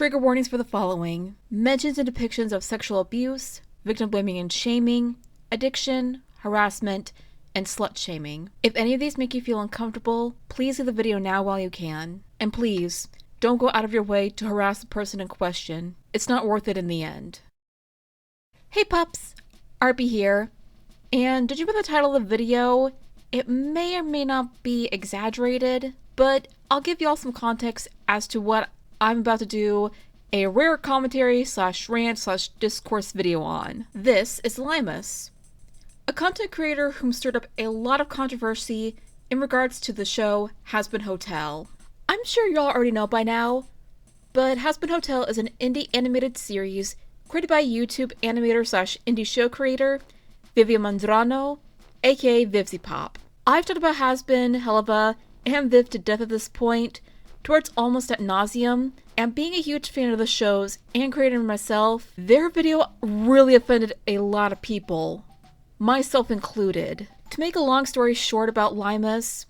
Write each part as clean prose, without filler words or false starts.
Trigger warnings for the following: mentions and depictions of sexual abuse, victim blaming and shaming, addiction, harassment, and slut shaming. If any of these make you feel uncomfortable, please leave the video now while you can. And please, don't go out of your way to harass the person in question. It's not worth it in the end. Hey pups! Arby here. And did you read the title of the video? It may or may not be exaggerated, but I'll give y'all some context as to what I'm about to do a rare commentary / rant / discourse video on. This is Limus, a content creator whom stirred up a lot of controversy in regards to the show Hazbin Hotel. I'm sure y'all already know by now, but Hazbin Hotel is an indie animated series created by YouTube animator / indie show creator Vivian, aka vivziepop. I've talked about Hazbin, Helva, and Viv to death at this point, towards almost ad nauseum, and being a huge fan of the shows and creator myself, their video really offended a lot of people, myself included. To make a long story short about Limus,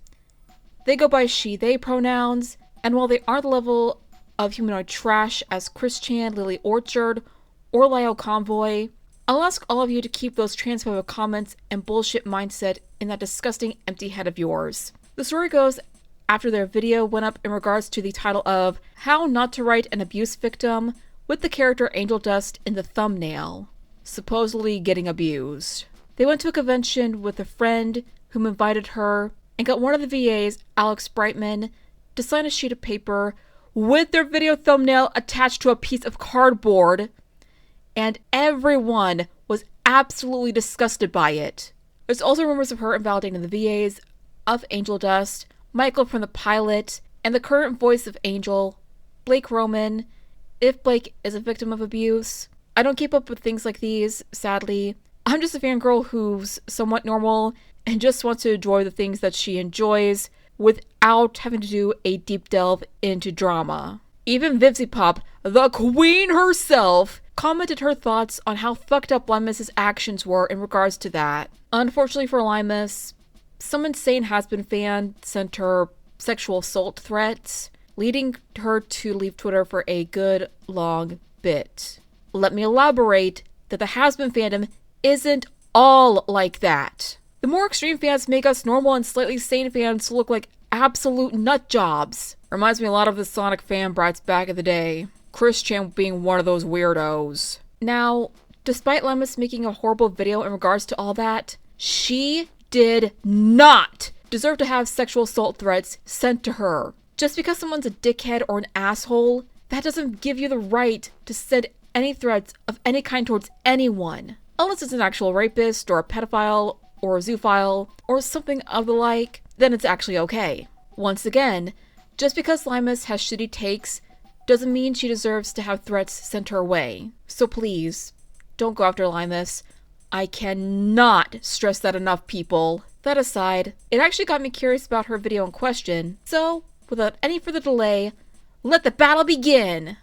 they go by she, they pronouns, and while they aren't the level of humanoid trash as Chris Chan, Lily Orchard, or Lyle Convoy, I'll ask all of you to keep those transphobic comments and bullshit mindset in that disgusting empty head of yours. The story goes, after their video went up in regards to the title of How Not to Write an Abuse Victim, with the character Angel Dust in the thumbnail, supposedly getting abused. They went to a convention with a friend whom invited her and got one of the VAs, Alex Brightman, to sign a sheet of paper with their video thumbnail attached to a piece of cardboard, and everyone was absolutely disgusted by it. There's also rumors of her invalidating the VAs, of Angel Dust, Michael from the pilot, and the current voice of Angel, Blake Roman, if Blake is a victim of abuse. I don't keep up with things like these, sadly. I'm just a fangirl who's somewhat normal and just wants to enjoy the things that she enjoys without having to do a deep delve into drama. Even vivziepop, the queen herself, commented her thoughts on how fucked up Limus's actions were in regards to that. Unfortunately for Limus, some insane Hazbin fan sent her sexual assault threats, leading her to leave Twitter for a good long bit. Let me elaborate that the Hazbin fandom isn't all like that. The more extreme fans make us normal and slightly sane fans look like absolute nut jobs. Reminds me a lot of the Sonic fan brats back in the day. Chris Chan being one of those weirdos. Now, despite Limus making a horrible video in regards to all that, she did not deserve to have sexual assault threats sent to her. Just because someone's a dickhead or an asshole, that doesn't give you the right to send any threats of any kind towards anyone. Unless it's an actual rapist or a pedophile or a zoophile or something of the like, then it's actually okay. Once again, just because Limus has shitty takes doesn't mean she deserves to have threats sent her way. So please, don't go after Limus. I cannot stress that enough, people. That aside, it actually got me curious about her video in question, so without any further delay, let the battle begin!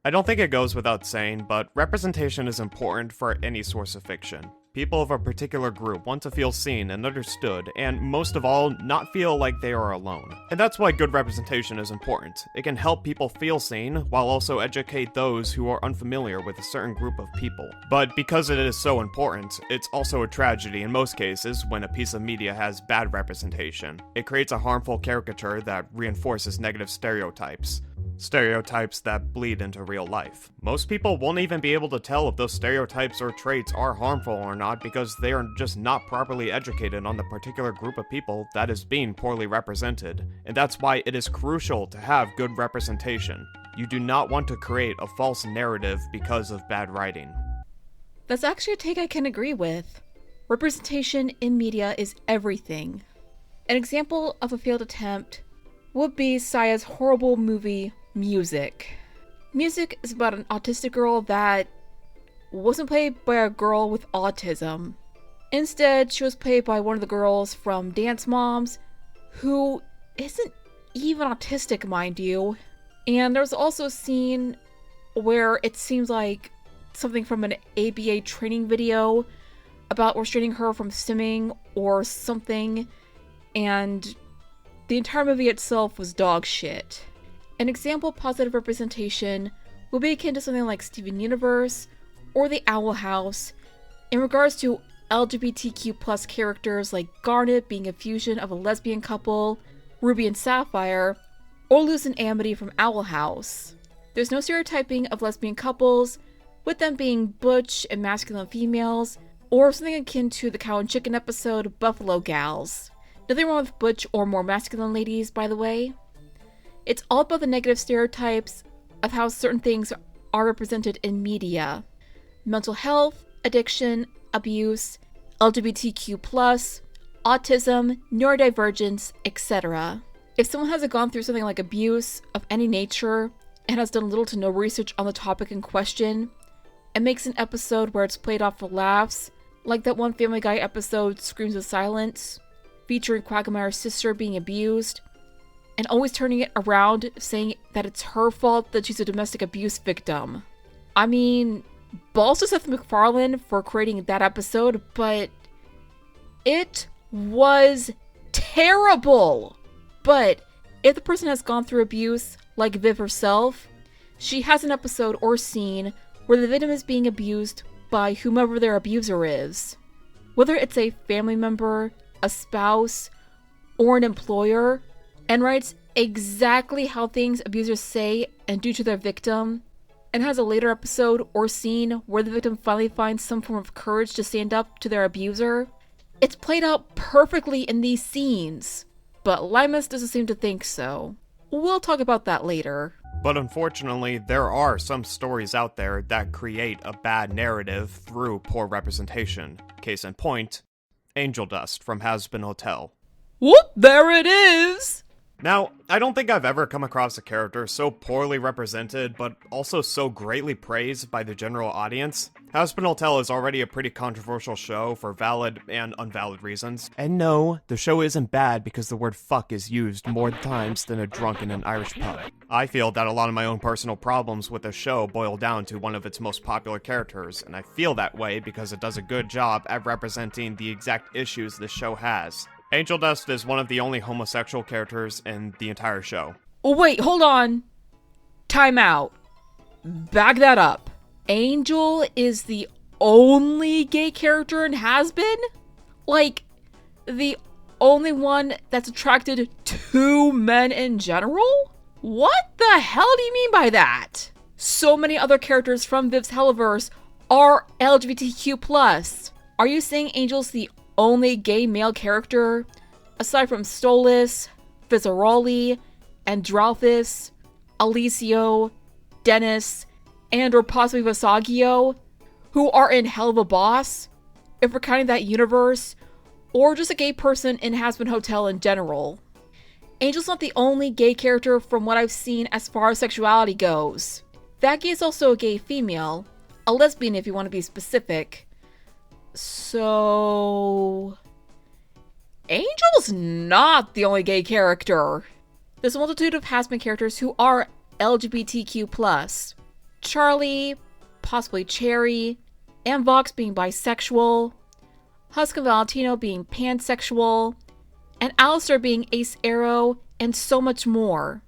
I don't think it goes without saying, but representation is important for any source of fiction. People of a particular group want to feel seen and understood, and most of all, not feel like they are alone. And that's why good representation is important. It can help people feel seen, while also educate those who are unfamiliar with a certain group of people. But because it is so important, it's also a tragedy in most cases when a piece of media has bad representation. It creates a harmful caricature that reinforces negative stereotypes. Stereotypes that bleed into real life. Most people won't even be able to tell if those stereotypes or traits are harmful or not because they are just not properly educated on the particular group of people that is being poorly represented. And that's why it is crucial to have good representation. You do not want to create a false narrative because of bad writing. That's actually a take I can agree with. Representation in media is everything. An example of a failed attempt would be Saya's horrible movie, Music. Music is about an autistic girl that wasn't played by a girl with autism. Instead, she was played by one of the girls from Dance Moms, who isn't even autistic, mind you. And there's also a scene where it seems like something from an ABA training video about restraining her from stimming or something, and the entire movie itself was dog shit. An example of positive representation would be akin to something like Steven Universe or The Owl House in regards to LGBTQ plus characters like Garnet being a fusion of a lesbian couple, Ruby and Sapphire, or Luz and Amity from Owl House. There's no stereotyping of lesbian couples, with them being butch and masculine females, or something akin to the Cow and Chicken episode Buffalo Gals. Nothing wrong with butch or more masculine ladies, by the way. It's all about the negative stereotypes of how certain things are represented in media. Mental health, addiction, abuse, LGBTQ+, autism, neurodivergence, etc. If someone hasn't gone through something like abuse of any nature and has done little to no research on the topic in question, and makes an episode where it's played off for laughs, like that one Family Guy episode, Screams of Silence, featuring Quagmire's sister being abused, and always turning it around, saying that it's her fault that she's a domestic abuse victim. I mean, balls to Seth MacFarlane for creating that episode, but it was terrible! But if the person has gone through abuse, like Viv herself, she has an episode or scene where the victim is being abused by whomever their abuser is. Whether it's a family member, a spouse, or an employer, and writes exactly how things abusers say and do to their victim, and has a later episode or scene where the victim finally finds some form of courage to stand up to their abuser. It's played out perfectly in these scenes, but Limus doesn't seem to think so. We'll talk about that later. But unfortunately, there are some stories out there that create a bad narrative through poor representation. Case in point, Angel Dust from Hazbin Hotel. Whoop, there it is! Now, I don't think I've ever come across a character so poorly represented, but also so greatly praised by the general audience. Hazbin Hotel is already a pretty controversial show for valid and invalid reasons. And no, the show isn't bad because the word fuck is used more times than a drunk in an Irish pub. I feel that a lot of my own personal problems with the show boil down to one of its most popular characters, and I feel that way because it does a good job at representing the exact issues the show has. Angel Dust is one of the only homosexual characters in the entire show. Oh wait, hold on. Time out. Back that up. Angel is the only gay character in Hazbin? Like, the only one that's attracted to men in general? What the hell do you mean by that? So many other characters from Viv's Helliverse are LGBTQ+. Are you saying Angel's the only gay male character, aside from Stolas, Fizzaroli, Andralphus, Alicio, Dennis, and or possibly Visagio, who are in Hell of a Boss, if we're counting that universe, or just a gay person in Hazbin Hotel in general? Angel's not the only gay character from what I've seen as far as sexuality goes. Vaggie is also a gay female, a lesbian if you want to be specific. So, Angel's not the only gay character. There's a multitude of Hazbin characters who are LGBTQ+. Charlie, possibly Cherry, and Vox being bisexual, Husk and Valentino being pansexual, and Alistair being Ace Arrow, and so much more.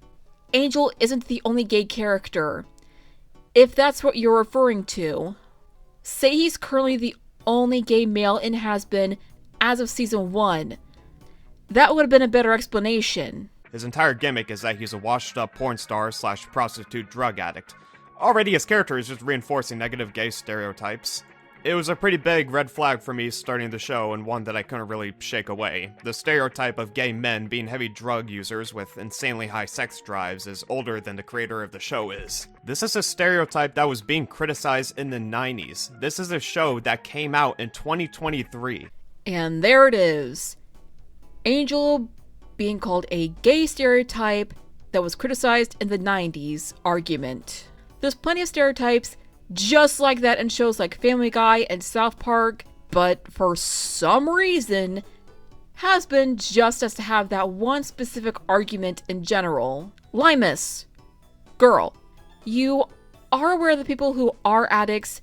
Angel isn't the only gay character, if that's what you're referring to. Say he's currently the only gay male in Hazbin as of season 1. That would have been a better explanation. His entire gimmick is that he's a washed-up porn star slash prostitute drug addict. Already his character is just reinforcing negative gay stereotypes. It was a pretty big red flag for me starting the show, and one that I couldn't really shake away. The stereotype of gay men being heavy drug users with insanely high sex drives is older than the creator of the show is. This is a stereotype that was being criticized in the 90s. This is a show that came out in 2023. And there it is. Angel being called a gay stereotype that was criticized in the 90s argument. There's plenty of stereotypes just like that in shows like Family Guy and South Park, but for some reason, Hazbin just has to have that one specific argument in general. Limus, girl, you are aware that people who are addicts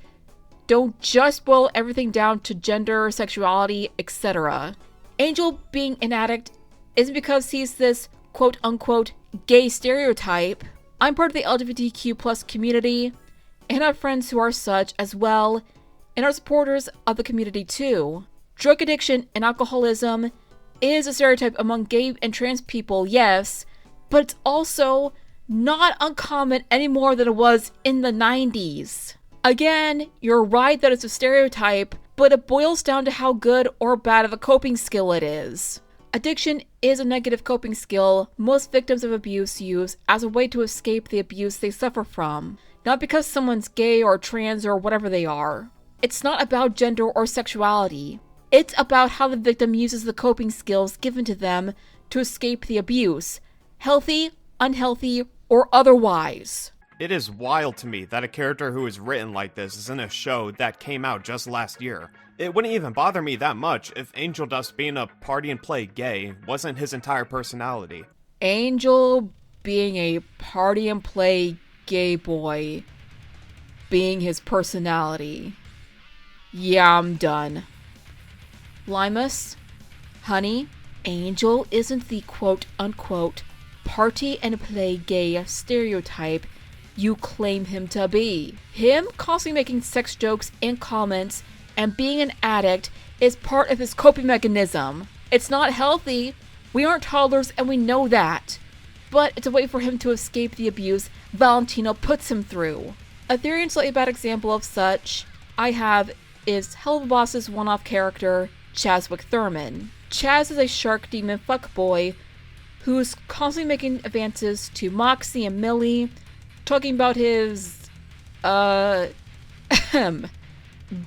don't just boil everything down to gender, sexuality, etc. Angel being an addict isn't because he's this quote-unquote gay stereotype. I'm part of the LGBTQ plus community, and have friends who are such as well, and are supporters of the community too. Drug addiction and alcoholism is a stereotype among gay and trans people, yes, but it's also not uncommon any more than it was in the 90s. Again, you're right that it's a stereotype, but it boils down to how good or bad of a coping skill it is. Addiction is a negative coping skill most victims of abuse use as a way to escape the abuse they suffer from, not because someone's gay or trans or whatever they are. It's not about gender or sexuality. It's about how the victim uses the coping skills given to them to escape the abuse, healthy, unhealthy, or otherwise. It is wild to me that a character who is written like this is in a show that came out just last year. It wouldn't even bother me that much if Angel Dust being a party and play gay wasn't his entire personality. Angel being a party and play gay boy being his personality. Yeah, I'm done. Limus, honey, Angel isn't the quote-unquote party and play gay stereotype you claim him to be. Him constantly making sex jokes and comments and being an addict is part of his coping mechanism. It's not healthy. We aren't toddlers and we know that. But it's a way for him to escape the abuse Valentino puts him through. A theory and slightly bad example of such I have is Helluva Boss's one-off character, Chaswick Thurman. Chaz is a shark demon fuckboy who's constantly making advances to Moxie and Millie, talking about his,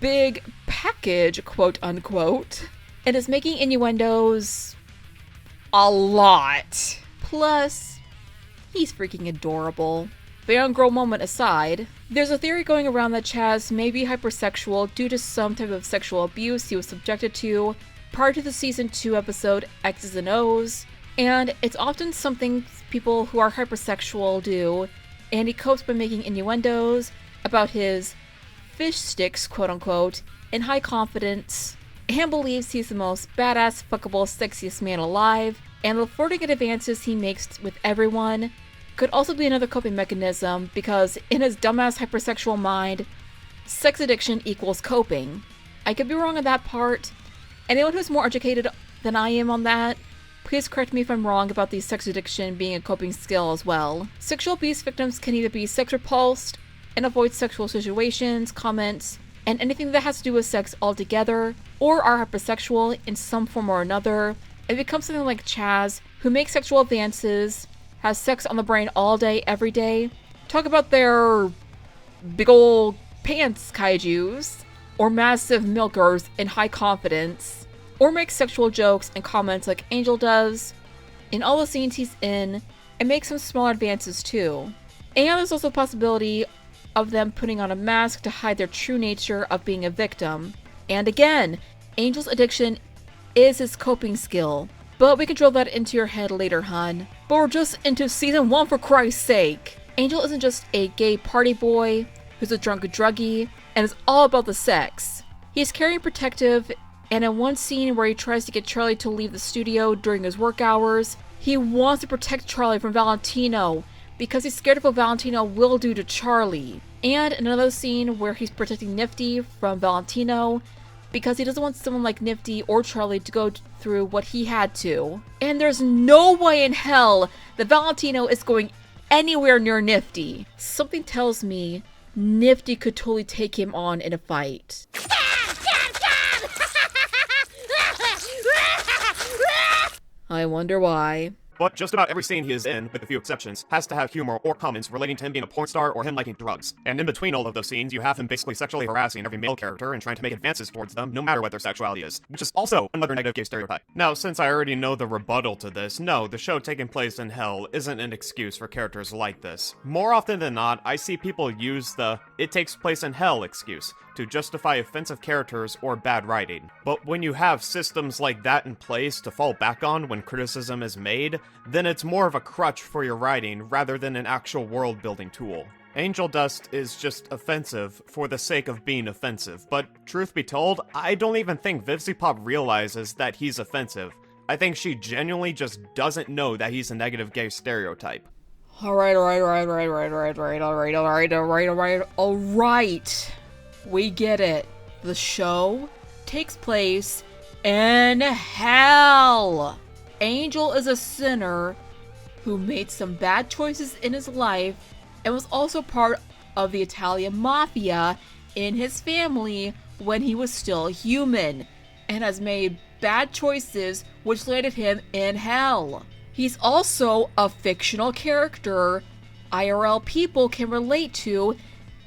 big package, quote-unquote, and is making innuendos a lot. Plus, he's freaking adorable. Fangirl moment aside, there's a theory going around that Chaz may be hypersexual due to some type of sexual abuse he was subjected to prior to the season 2 episode X's and O's, and it's often something people who are hypersexual do, and he copes by making innuendos about his fish sticks, quote-unquote, in high confidence, and believes he's the most badass, fuckable, sexiest man alive, and the flirting and advances he makes with everyone could also be another coping mechanism because in his dumbass hypersexual mind, sex addiction equals coping. I could be wrong on that part. Anyone who's more educated than I am on that, please correct me if I'm wrong about the sex addiction being a coping skill as well. Sexual abuse victims can either be sex repulsed and avoid sexual situations, comments, and anything that has to do with sex altogether, or are hypersexual in some form or another, and become something like Chaz, who makes sexual advances, has sex on the brain all day, every day, talk about their big ol' pants kaijus, or massive milkers in high confidence, or make sexual jokes and comments like Angel does in all the scenes he's in, and make some small advances too. And there's also a possibility of them putting on a mask to hide their true nature of being a victim. And again, Angel's addiction is his coping skill. But we can drill that into your head later, hun. But we're just into season 1 for Christ's sake. Angel isn't just a gay party boy who's a drunk druggie and is all about the sex. He's caring and protective, and in one scene where he tries to get Charlie to leave the studio during his work hours, he wants to protect Charlie from Valentino because he's scared of what Valentino will do to Charlie. And another scene where he's protecting Nifty from Valentino because he doesn't want someone like Nifty or Charlie to go through what he had to. And there's no way in hell that Valentino is going anywhere near Nifty. Something tells me Nifty could totally take him on in a fight. I wonder why. but just about every scene he is in, with a few exceptions, has to have humor or comments relating to him being a porn star or him liking drugs. And in between all of those scenes, you have him basically sexually harassing every male character and trying to make advances towards them, no matter what their sexuality is, which is also another negative gay stereotype. Now, since I already know the rebuttal to this, no, the show taking place in hell isn't an excuse for characters like this. More often than not, I see people use the "it takes place in hell" excuse to justify offensive characters or bad writing. But when you have systems like that in place to fall back on when criticism is made, then it's more of a crutch for your writing rather than an actual world-building tool. Angel Dust is just offensive for the sake of being offensive, but truth be told, I don't even think vivziepop realizes that he's offensive. I think she genuinely just doesn't know that he's a negative gay stereotype. Alright. We get it. The show takes place in hell. Angel is a sinner who made some bad choices in his life and was also part of the Italian mafia in his family when he was still human, and has made bad choices which landed him in hell. He's also a fictional character IRL people can relate to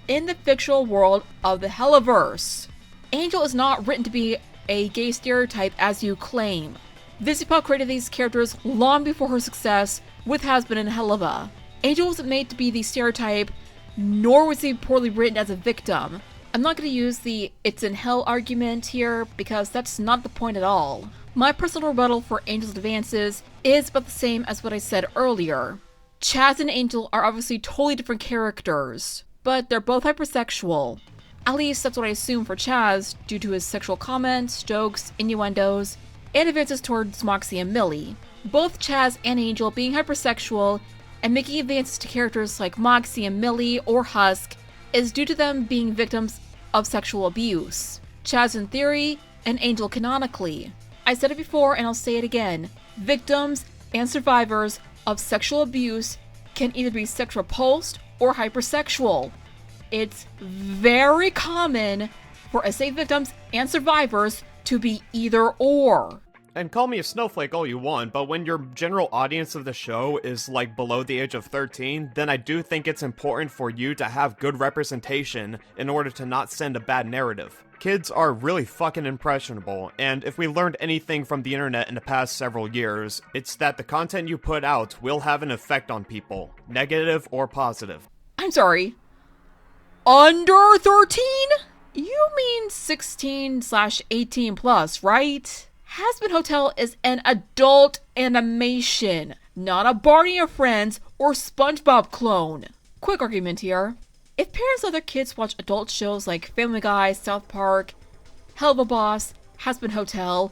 in the fictional world of the Helliverse. Angel is not written to be a gay stereotype as you claim. vivziepop created these characters long before her success with Hazbin and Helliva. Angel wasn't made to be the stereotype, nor was he poorly written as a victim. I'm not going to use the "it's in hell" argument here, because that's not the point at all. My personal rebuttal for Angel's advances is about the same as what I said earlier. Chaz and Angel are obviously totally different characters, but they're both hypersexual. At least that's what I assume for Chaz, due to his sexual comments, jokes, innuendos, and advances towards Moxie and Millie. Both Chaz and Angel being hypersexual and making advances to characters like Moxie and Millie or Husk is due to them being victims of sexual abuse. Chaz in theory, and Angel canonically. I said it before and I'll say it again. Victims and survivors of sexual abuse can either be sexual repulsed or hypersexual. It's very common for SA victims and survivors to be either or. And call me a snowflake all you want, but when your general audience of the show is like below the age of 13, then I do think it's important for you to have good representation in order to not send a bad narrative. Kids are really fucking impressionable, and if we learned anything from the internet in the past several years, it's that the content you put out will have an effect on people, negative or positive. I'm sorry. Under 13? You mean 16/18 plus, right? Hazbin Hotel is an adult animation, not a Barney and Friends or SpongeBob clone. Quick argument here. If parents let their kids watch adult shows like Family Guy, South Park, Hell of a Boss, Hazbin Hotel,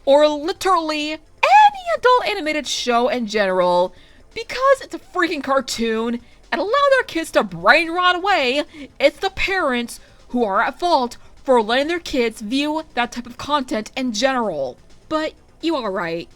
or literally any adult animated show in general, because it's a freaking cartoon, and allow their kids to brain rot away, it's the parents who are at fault for letting their kids view that type of content in general. But you are right.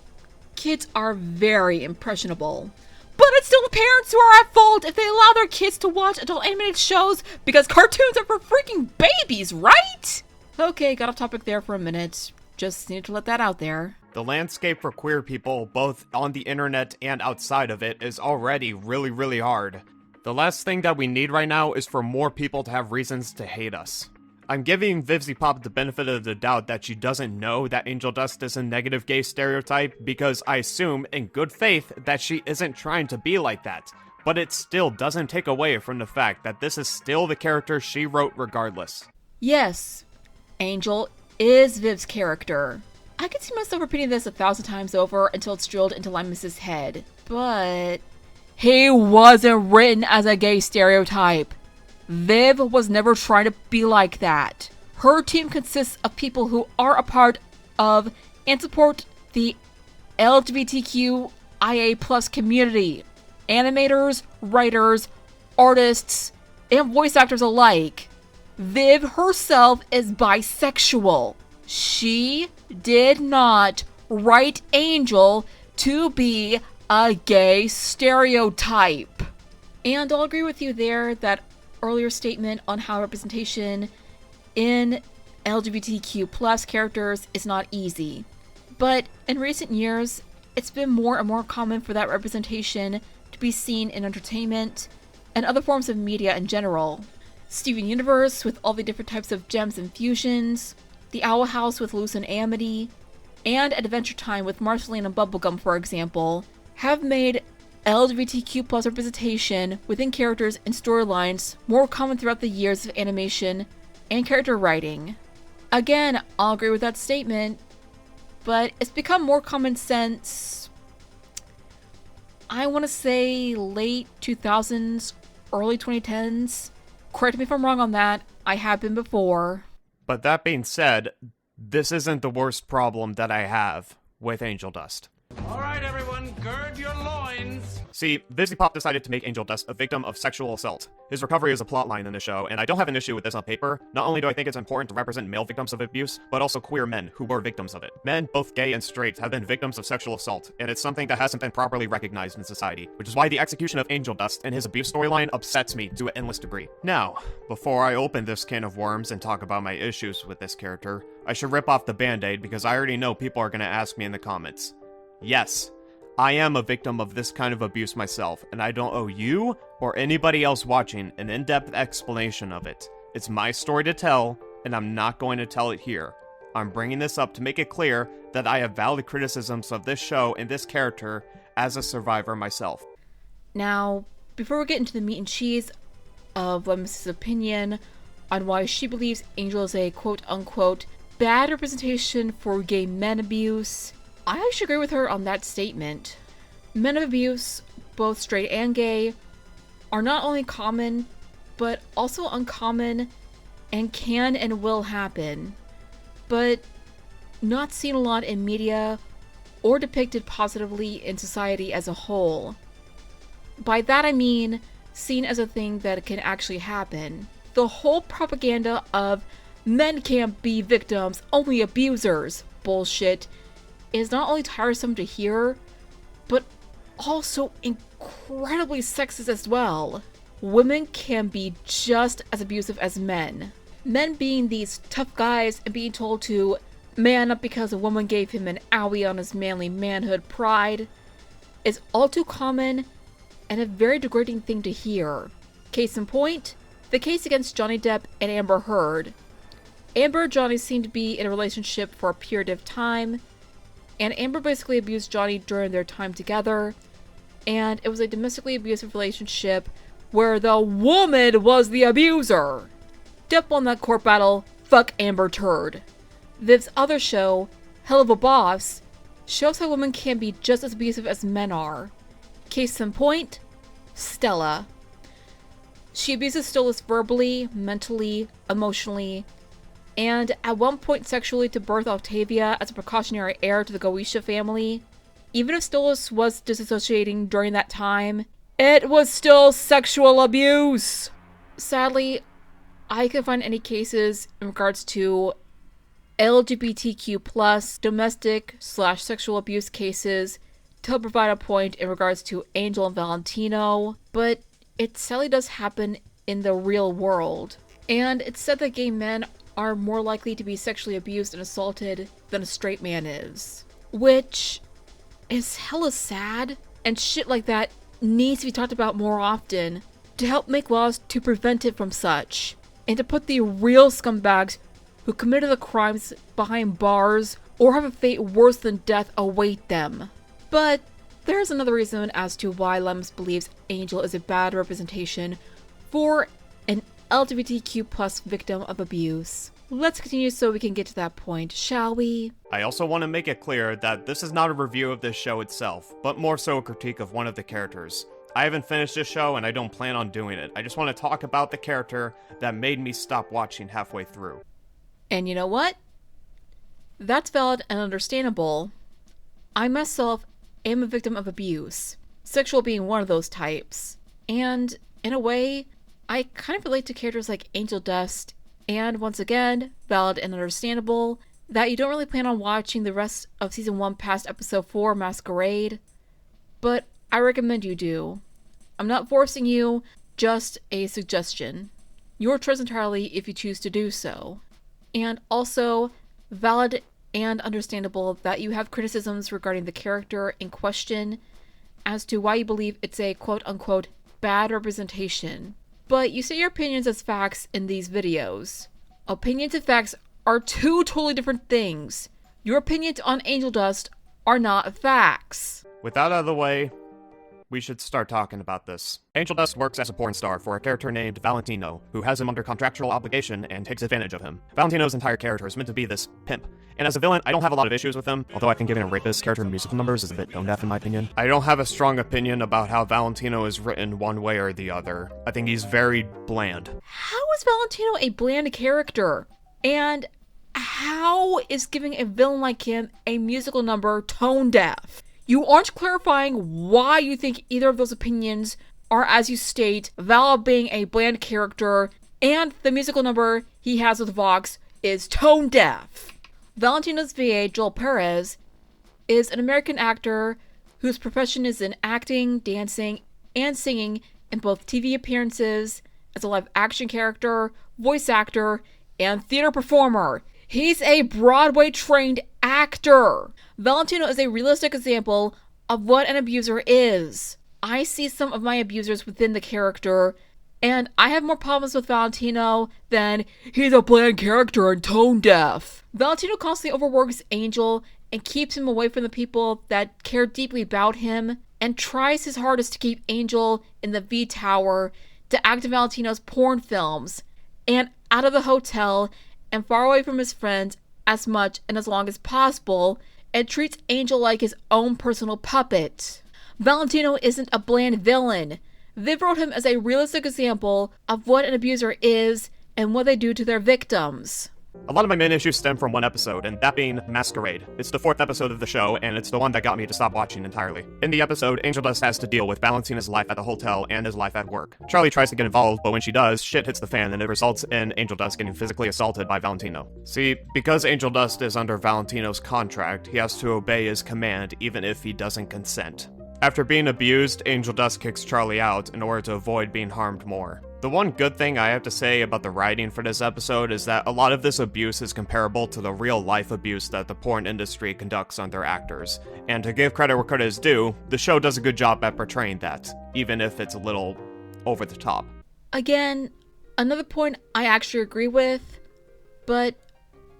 Kids are very impressionable. But it's still the parents who are at fault if they allow their kids to watch adult animated shows because cartoons are for freaking babies, right? Okay, got off topic there for a minute. Just needed to let that out there. The landscape for queer people, both on the internet and outside of it, is already really, really hard. The last thing that we need right now is for more people to have reasons to hate us. I'm giving vivziepop the benefit of the doubt that she doesn't know that Angel Dust is a negative gay stereotype because I assume, in good faith, that she isn't trying to be like that. But it still doesn't take away from the fact that this is still the character she wrote regardless. Yes, Angel is Viv's character. I could see myself repeating this 1,000 times over until it's drilled into Limus's head. But he wasn't written as a gay stereotype. Viv was never trying to be like that. Her team consists of people who are a part of and support the LGBTQIA+ community. Animators, writers, artists, and voice actors alike. Viv herself is bisexual. She did not write Angel to be a gay stereotype. And I'll agree with you there that earlier statement on how representation in LGBTQ+ characters is not easy. But in recent years, it's been more and more common for that representation to be seen in entertainment and other forms of media in general. Steven Universe with all the different types of gems and fusions, The Owl House with Luce and Amity, and Adventure Time with Marceline and Bubblegum, for example, have made LGBTQ+ representation within characters and storylines more common throughout the years of animation and character writing. Again, I'll agree with that statement, but it's become more common since, I want to say, late 2000s, early 2010s. Correct me if I'm wrong on that, I have been before. But that being said, this isn't the worst problem that I have with Angel Dust. Alright everyone, gird your loins! See, vivziepop decided to make Angel Dust a victim of sexual assault. His recovery is a plotline in the show, and I don't have an issue with this on paper. Not only do I think it's important to represent male victims of abuse, but also queer men who were victims of it. Men, both gay and straight, have been victims of sexual assault, and it's something that hasn't been properly recognized in society, which is why the execution of Angel Dust and his abuse storyline upsets me to an endless degree. Now, before I open this can of worms and talk about my issues with this character, I should rip off the band-aid because I already know people are gonna ask me in the comments. Yes, I am a victim of this kind of abuse myself, and I don't owe you or anybody else watching an in-depth explanation of it. It's my story to tell, and I'm not going to tell it here. I'm bringing this up to make it clear that I have valid criticisms of this show and this character as a survivor myself. Now, before we get into the meat and cheese of Limus' opinion on why she believes Angel is a quote-unquote bad representation for gay men abuse, I actually agree with her on that statement. Men of abuse, both straight and gay, are not only common, but also uncommon and can and will happen, but not seen a lot in media or depicted positively in society as a whole. By that I mean seen as a thing that can actually happen. The whole propaganda of men can't be victims, only abusers bullshit is not only tiresome to hear, but also incredibly sexist as well. Women can be just as abusive as men. Men being these tough guys and being told to man up because a woman gave him an owie on his manly manhood pride is all too common and a very degrading thing to hear. Case in point, the case against Johnny Depp and Amber Heard. Amber and Johnny seemed to be in a relationship for a period of time, and Amber basically abused Johnny during their time together, and it was a domestically abusive relationship where the woman was the abuser. Depp won that court battle, fuck Amber turd. Viv's other show, Hell of a Boss, shows how women can be just as abusive as men are. Case in point, Stella. She abuses Stolas verbally, mentally, emotionally, and at one point sexually to birth Octavia as a precautionary heir to the Goetia family. Even if Stolas was disassociating during that time, it was still sexual abuse! Sadly, I couldn't find any cases in regards to LGBTQ+ domestic/sexual abuse cases to help provide a point in regards to Angel and Valentino, but it sadly does happen in the real world. And it's said that gay men are more likely to be sexually abused and assaulted than a straight man is. Which is hella sad, and shit like that needs to be talked about more often to help make laws to prevent it from such, and to put the real scumbags who committed the crimes behind bars or have a fate worse than death await them. But there's another reason as to why Limus believes Angel is a bad representation for an LGBTQ+ victim of abuse. Let's continue so we can get to that point, shall we? I also want to make it clear that this is not a review of this show itself, but more so a critique of one of the characters. I haven't finished this show and I don't plan on doing it. I just want to talk about the character that made me stop watching halfway through. And you know what? That's valid and understandable. I myself am a victim of abuse, sexual being one of those types. And in a way, I kind of relate to characters like Angel Dust, and once again, valid and understandable, that you don't really plan on watching the rest of Season 1 past Episode 4, Masquerade, but I recommend you do. I'm not forcing you, just a suggestion. Your choice entirely if you choose to do so. And also, valid and understandable that you have criticisms regarding the character in question as to why you believe it's a quote-unquote bad representation. But you say your opinions as facts in these videos. Opinions and facts are two totally different things. Your opinions on Angel Dust are not facts. With that out of the way, we should start talking about this. Angel Dust works as a porn star for a character named Valentino, who has him under contractual obligation and takes advantage of him. Valentino's entire character is meant to be this pimp. And as a villain, I don't have a lot of issues with him, although I think giving a rapist character musical numbers is a bit tone-deaf in my opinion. I don't have a strong opinion about how Valentino is written one way or the other. I think he's very bland. How is Valentino a bland character? And how is giving a villain like him a musical number tone-deaf? You aren't clarifying why you think either of those opinions are, as you state, Val being a bland character and the musical number he has with Vox is tone deaf. Valentino's VA, Joel Perez, is an American actor whose profession is in acting, dancing, and singing in both TV appearances, as a live action character, voice actor, and theater performer. He's a Broadway-trained actor. Valentino is a realistic example of what an abuser is. I see some of my abusers within the character, and I have more problems with Valentino than he's a bland character and tone deaf. Valentino constantly overworks Angel and keeps him away from the people that care deeply about him, and tries his hardest to keep Angel in the V Tower to act in Valentino's porn films, and out of the hotel and far away from his friends as much and as long as possible, and treats Angel like his own personal puppet. Valentino isn't a bland villain. Viv wrote him as a realistic example of what an abuser is and what they do to their victims. A lot of my main issues stem from one episode, and that being Masquerade. It's the 4th episode of the show, and it's the one that got me to stop watching entirely. In the episode, Angel Dust has to deal with Valentina's life at the hotel and his life at work. Charlie tries to get involved, but when she does, shit hits the fan, and it results in Angel Dust getting physically assaulted by Valentino. See, because Angel Dust is under Valentino's contract, he has to obey his command even if he doesn't consent. After being abused, Angel Dust kicks Charlie out in order to avoid being harmed more. The one good thing I have to say about the writing for this episode is that a lot of this abuse is comparable to the real-life abuse that the porn industry conducts on their actors. And to give credit where credit is due, the show does a good job at portraying that, even if it's a little over the top. Again, another point I actually agree with, but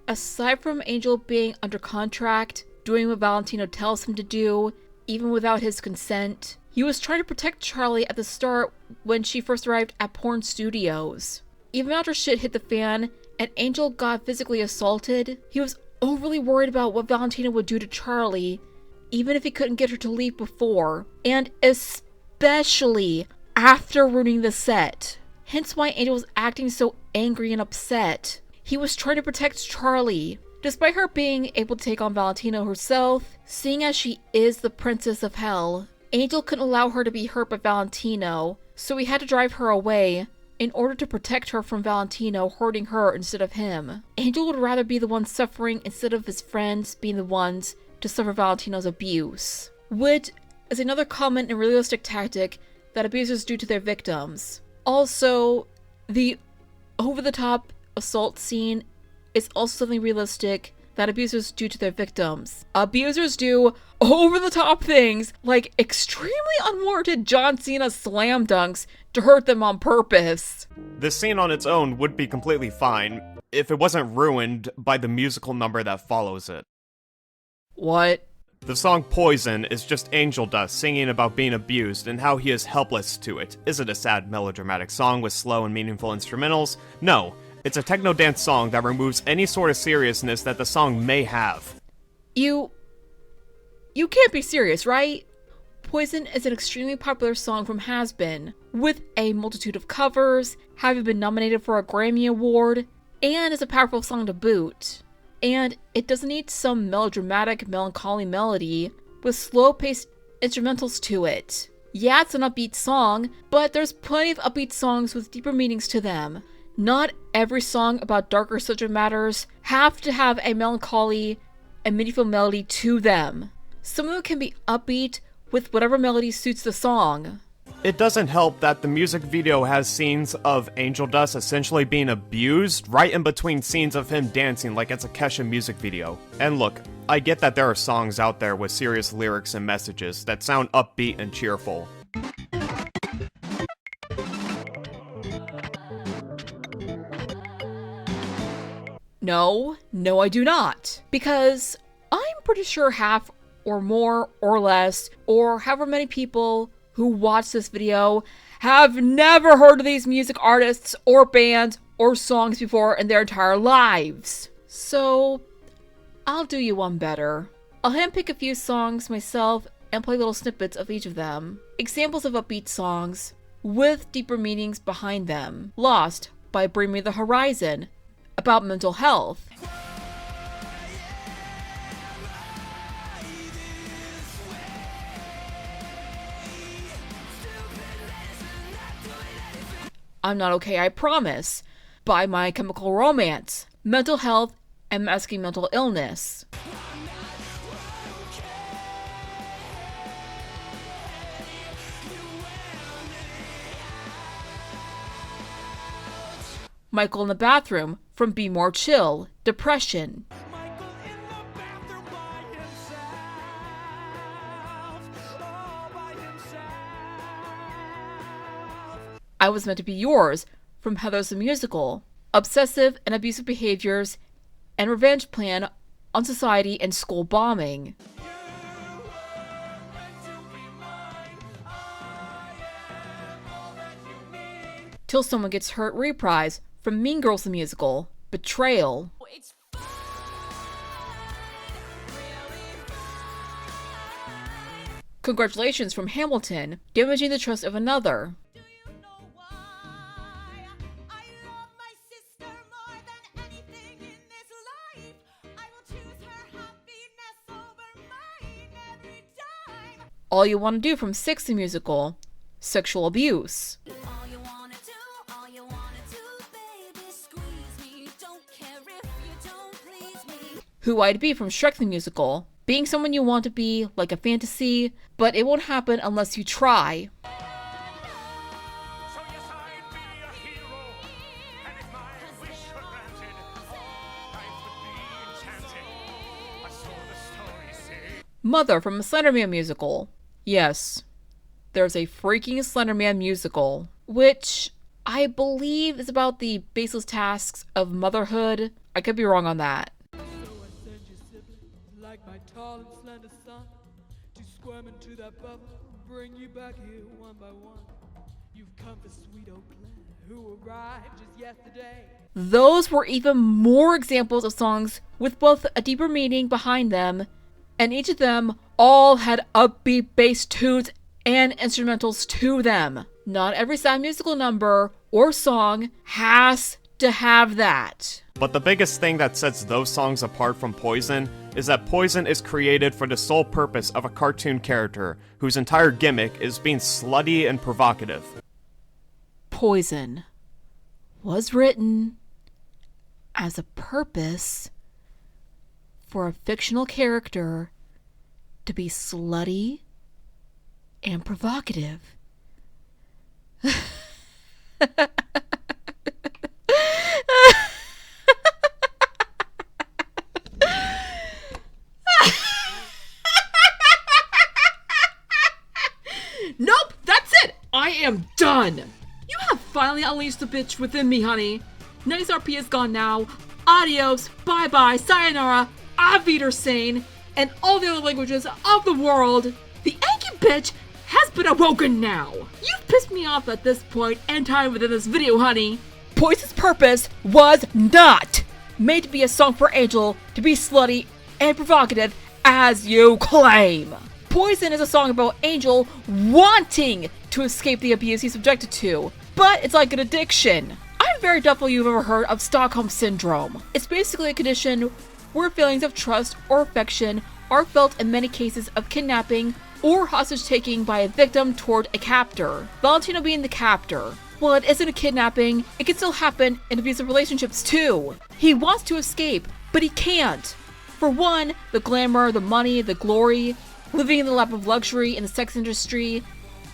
aside from Angel being under contract, doing what Valentino tells him to do, even without his consent, he was trying to protect Charlie at the start when she first arrived at porn studios. Even after shit hit the fan and Angel got physically assaulted, he was overly worried about what Valentino would do to Charlie, even if he couldn't get her to leave before, and especially after ruining the set. Hence why Angel was acting so angry and upset. He was trying to protect Charlie. Despite her being able to take on Valentino herself, seeing as she is the Princess of Hell, Angel couldn't allow her to be hurt by Valentino, so he had to drive her away in order to protect her from Valentino hurting her instead of him. Angel would rather be the one suffering instead of his friends being the ones to suffer Valentino's abuse, which is another common and realistic tactic that abusers do to their victims. Also, the over-the-top assault scene is also something realistic that abusers do to their victims. Abusers do over-the-top things like extremely unwarranted John Cena slam dunks to hurt them on purpose. This scene on its own would be completely fine if it wasn't ruined by the musical number that follows it. What? The song Poison is just Angel Dust singing about being abused and how he is helpless to it. Is it a sad melodramatic song with slow and meaningful instrumentals? No. It's a techno dance song that removes any sort of seriousness that the song may have. You can't be serious, right? Poison is an extremely popular song from Hazbin, with a multitude of covers, having been nominated for a Grammy Award, and is a powerful song to boot. And it doesn't need some melodramatic, melancholy melody with slow-paced instrumentals to it. Yeah, it's an upbeat song, but there's plenty of upbeat songs with deeper meanings to them. Not every song about darker subject matters have to have a melancholy and meaningful melody to them. Some of them can be upbeat with whatever melody suits the song. It doesn't help that the music video has scenes of Angel Dust essentially being abused right in between scenes of him dancing like it's a Kesha music video. And look, I get that there are songs out there with serious lyrics and messages that sound upbeat and cheerful. No, I do not. Because I'm pretty sure half or more or less, or however many people who watch this video have never heard of these music artists or bands or songs before in their entire lives. So, I'll do you one better. I'll handpick a few songs myself and play little snippets of each of them. Examples of upbeat songs with deeper meanings behind them. Lost by Bring Me the Horizon, about mental health. I'm Not Okay, I Promise, by My Chemical Romance, mental health and masking mental illness. Michael in the Bathroom, from Be More Chill, Depression. I Was Meant to Be Yours, from Heather's the Musical, obsessive and abusive behaviors and revenge plan on society and school bombing. Till Someone Gets Hurt reprise, from Mean Girls the Musical, Betrayal. Congratulations, from Hamilton, Damaging the Trust of Another. All You Want to Do, from Six the Musical, Sexual Abuse. Who I'd Be, from Shrek the Musical, being someone you want to be, like a fantasy, but it won't happen unless you try. Mother, from a Slender Man musical. Yes, there's a freaking Slender Man musical, which I believe is about the baseless tasks of motherhood. I could be wrong on that. So I send your siblings, like my tall and slender son, to squirm into that bubble, bring you back here one by one. You've come for sweet Eau Claire, who arrived just yesterday. Those were even more examples of songs with both a deeper meaning behind them, and each of them all had upbeat bass tunes and instrumentals to them. Not every sad musical number or song has to have that. But the biggest thing that sets those songs apart from Poison is that Poison is created for the sole purpose of a cartoon character whose entire gimmick is being slutty and provocative. Poison was written as a purpose for a fictional character to be slutty and provocative. Nope, that's it! I am done! You have finally unleashed the bitch within me, honey. Nice RP is gone now. Adios, bye-bye, sayonara, auf Wiedersehen, and all the other languages of the world. The Anki bitch has been awoken now. You've pissed me off at this point and time within this video, honey. Poison's purpose was not made to be a song for Angel to be slutty and provocative as you claim. Poison is a song about Angel wanting to escape the abuse he's subjected to, but it's like an addiction. I'm very doubtful you've ever heard of Stockholm Syndrome. It's basically a condition where feelings of trust or affection are felt in many cases of kidnapping or hostage taking by a victim toward a captor. Valentino being the captor. While it isn't a kidnapping, it can still happen in abusive relationships too. He wants to escape, but he can't. For one, the glamour, the money, the glory, living in the lap of luxury in the sex industry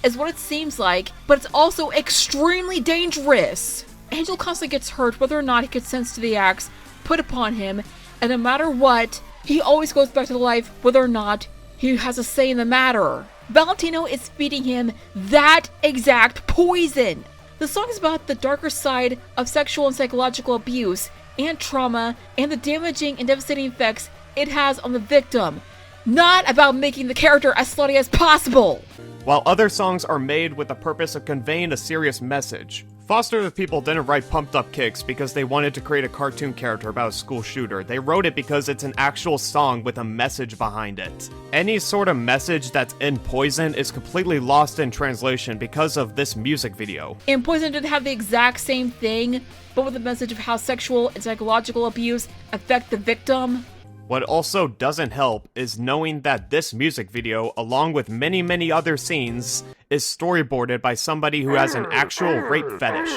is what it seems like, but it's also extremely dangerous. Angel constantly gets hurt whether or not he consents to the acts put upon him, and no matter what, he always goes back to life whether or not he has a say in the matter. Valentino is feeding him that exact poison. The song is about the darker side of sexual and psychological abuse and trauma and the damaging and devastating effects it has on the victim, not about making the character as slutty as possible. While other songs are made with the purpose of conveying a serious message, Foster the People didn't write Pumped Up Kicks because they wanted to create a cartoon character about a school shooter. They wrote it because it's an actual song with a message behind it. Any sort of message that's in Poison is completely lost in translation because of this music video. And Poison did have the exact same thing, but with the message of how sexual and psychological abuse affect the victim. What also doesn't help is knowing that this music video, along with many other scenes, is storyboarded by somebody who has an actual rape fetish.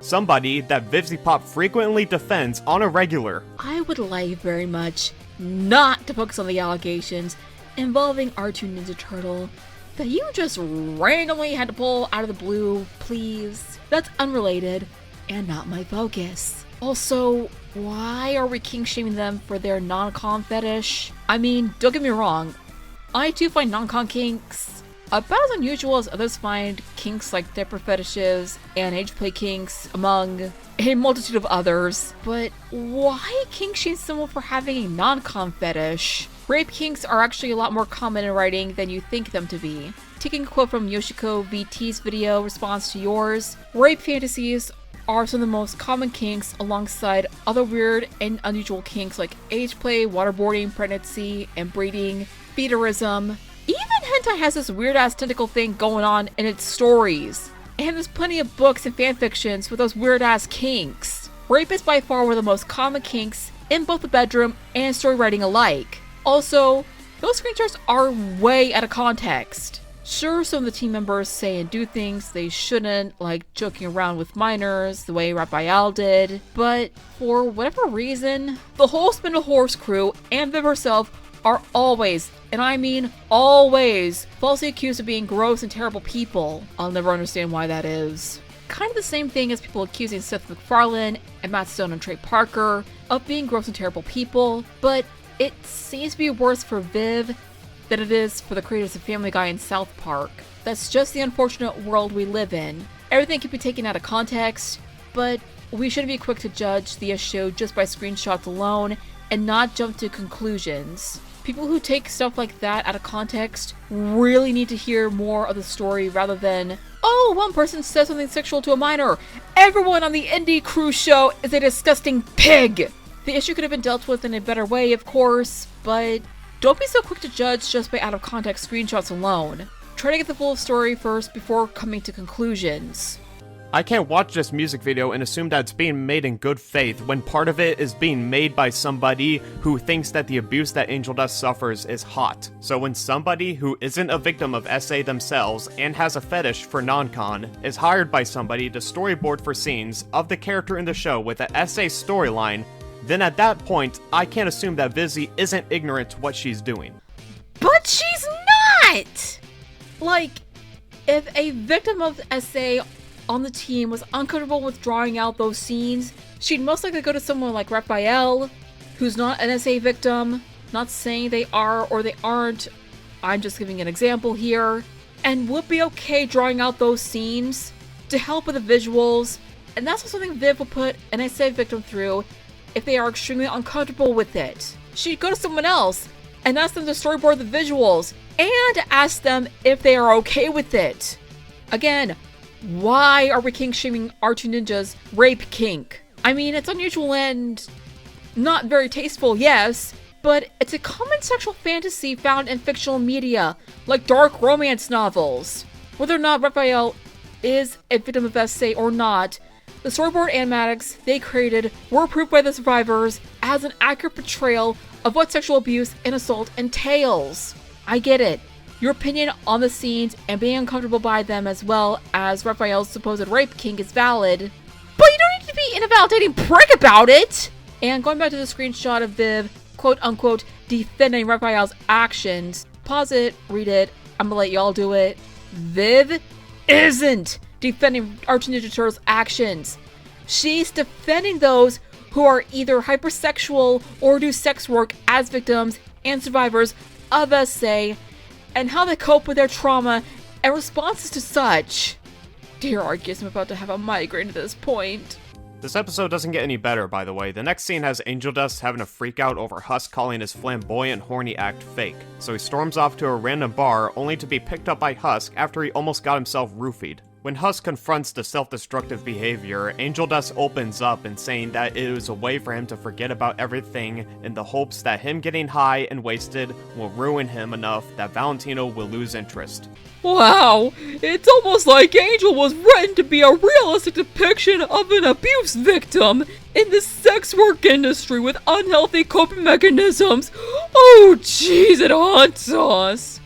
Somebody that vivziepop frequently defends on a regular. I would like very much not to focus on the allegations involving R2 Ninja Turtle that you just randomly had to pull out of the blue, please. That's unrelated and not my focus. Also, why are we kink-shaming them for their non-con fetish? I mean, don't get me wrong, I too find non-con kinks about as unusual as others find kinks like diaper fetishes and age play kinks, among a multitude of others. But why kink-shame someone for having a non-con fetish? Rape kinks are actually a lot more common in writing than you think them to be. Taking a quote from Yoshiko VT's video response to yours, rape fantasies are some of the most common kinks alongside other weird and unusual kinks like age play, waterboarding, pregnancy, and breeding, feederism. Even hentai has this weird ass tentacle thing going on in its stories. And there's plenty of books and fanfictions with those weird ass kinks. Rape is by far one of the most common kinks in both the bedroom and story writing alike. Also, those screenshots are way out of context. Sure, some of the team members say and do things they shouldn't, like joking around with minors, the way Raphael did, but for whatever reason, the whole Spindle Horse crew and Viv herself are always, and I mean always, falsely accused of being gross and terrible people. I'll never understand why that is. Kind of the same thing as people accusing Seth MacFarlane and Matt Stone and Trey Parker of being gross and terrible people, but it seems to be worse for Viv than it is for the creators of Family Guy and South Park. That's just the unfortunate world we live in. Everything can be taken out of context, but we shouldn't be quick to judge the issue just by screenshots alone and not jump to conclusions. People who take stuff like that out of context really need to hear more of the story rather than, oh, one person says something sexual to a minor. Everyone on the indie cruise show is a disgusting pig. The issue could have been dealt with in a better way, of course, but don't be so quick to judge just by out-of-context screenshots alone. Try to get the full story first before coming to conclusions. I can't watch this music video and assume that it's being made in good faith when part of it is being made by somebody who thinks that the abuse that Angel Dust suffers is hot. So when somebody who isn't a victim of SA themselves and has a fetish for non-con is hired by somebody to storyboard for scenes of the character in the show with a SA storyline, then at that point, I can't assume that Vizzy isn't ignorant to what she's doing. But she's not! Like, if a victim of SA on the team was uncomfortable with drawing out those scenes, she'd most likely go to someone like Raphael, who's not an SA victim, not saying they are or they aren't, I'm just giving an example here, and would be okay drawing out those scenes to help with the visuals, and that's what something Viv would put an SA victim through if they are extremely uncomfortable with it. She'd go to someone else and ask them to storyboard the visuals and ask them if they are okay with it. Again, why are we kink-shaming R2 Ninja's rape kink? I mean, it's unusual and not very tasteful, yes, but it's a common sexual fantasy found in fictional media, like dark romance novels. Whether or not Raphael is a victim of SA or not, the storyboard animatics they created were approved by the survivors as an accurate portrayal of what sexual abuse and assault entails. I get it. Your opinion on the scenes and being uncomfortable by them as well as Raphael's supposed rape kink is valid, but you don't need to be an invalidating prick about it! And going back to the screenshot of Viv, quote-unquote, defending Raphael's actions, pause it, read it, I'm gonna let y'all do it. Viv isn't defending Arch Ninja Turtles' actions. She's defending those who are either hypersexual or do sex work as victims and survivors of SA, and how they cope with their trauma and responses to such. Dear Arceus, I'm about to have a migraine at this point. This episode doesn't get any better, by the way. The next scene has Angel Dust having a freak out over Husk calling his flamboyant, horny act fake. So he storms off to a random bar, only to be picked up by Husk after he almost got himself roofied. When Husk confronts the self-destructive behavior, Angel Dust opens up and saying that it was a way for him to forget about everything in the hopes that him getting high and wasted will ruin him enough that Valentino will lose interest. Wow, it's almost like Angel was written to be a realistic depiction of an abuse victim in the sex work industry with unhealthy coping mechanisms. Oh jeez, it haunts us.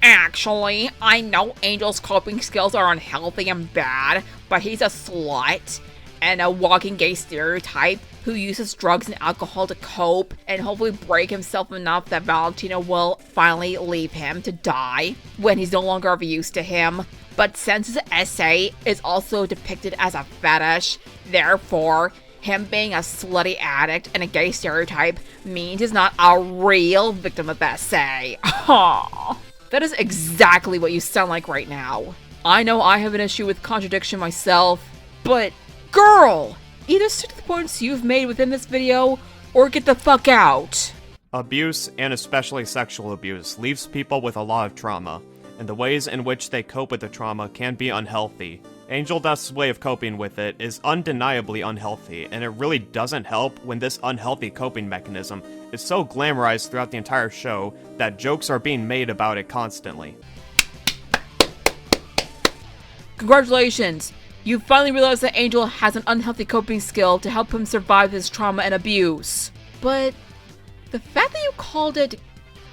Actually, I know Angel's coping skills are unhealthy and bad, but he's a slut and a walking gay stereotype who uses drugs and alcohol to cope and hopefully break himself enough that Valentino will finally leave him to die when he's no longer of use to him. But since his essay is also depicted as a fetish, therefore, him being a slutty addict and a gay stereotype means he's not a real victim of essay. Aww. That is exactly what you sound like right now. I know I have an issue with contradiction myself, but girl, either stick to the points you've made within this video or get the fuck out. Abuse, and especially sexual abuse, leaves people with a lot of trauma, and the ways in which they cope with the trauma can be unhealthy. Angel Dust's way of coping with it is undeniably unhealthy, and it really doesn't help when this unhealthy coping mechanism is so glamorized throughout the entire show that jokes are being made about it constantly. Congratulations! You finally realized that Angel has an unhealthy coping skill to help him survive his trauma and abuse. But the fact that you called it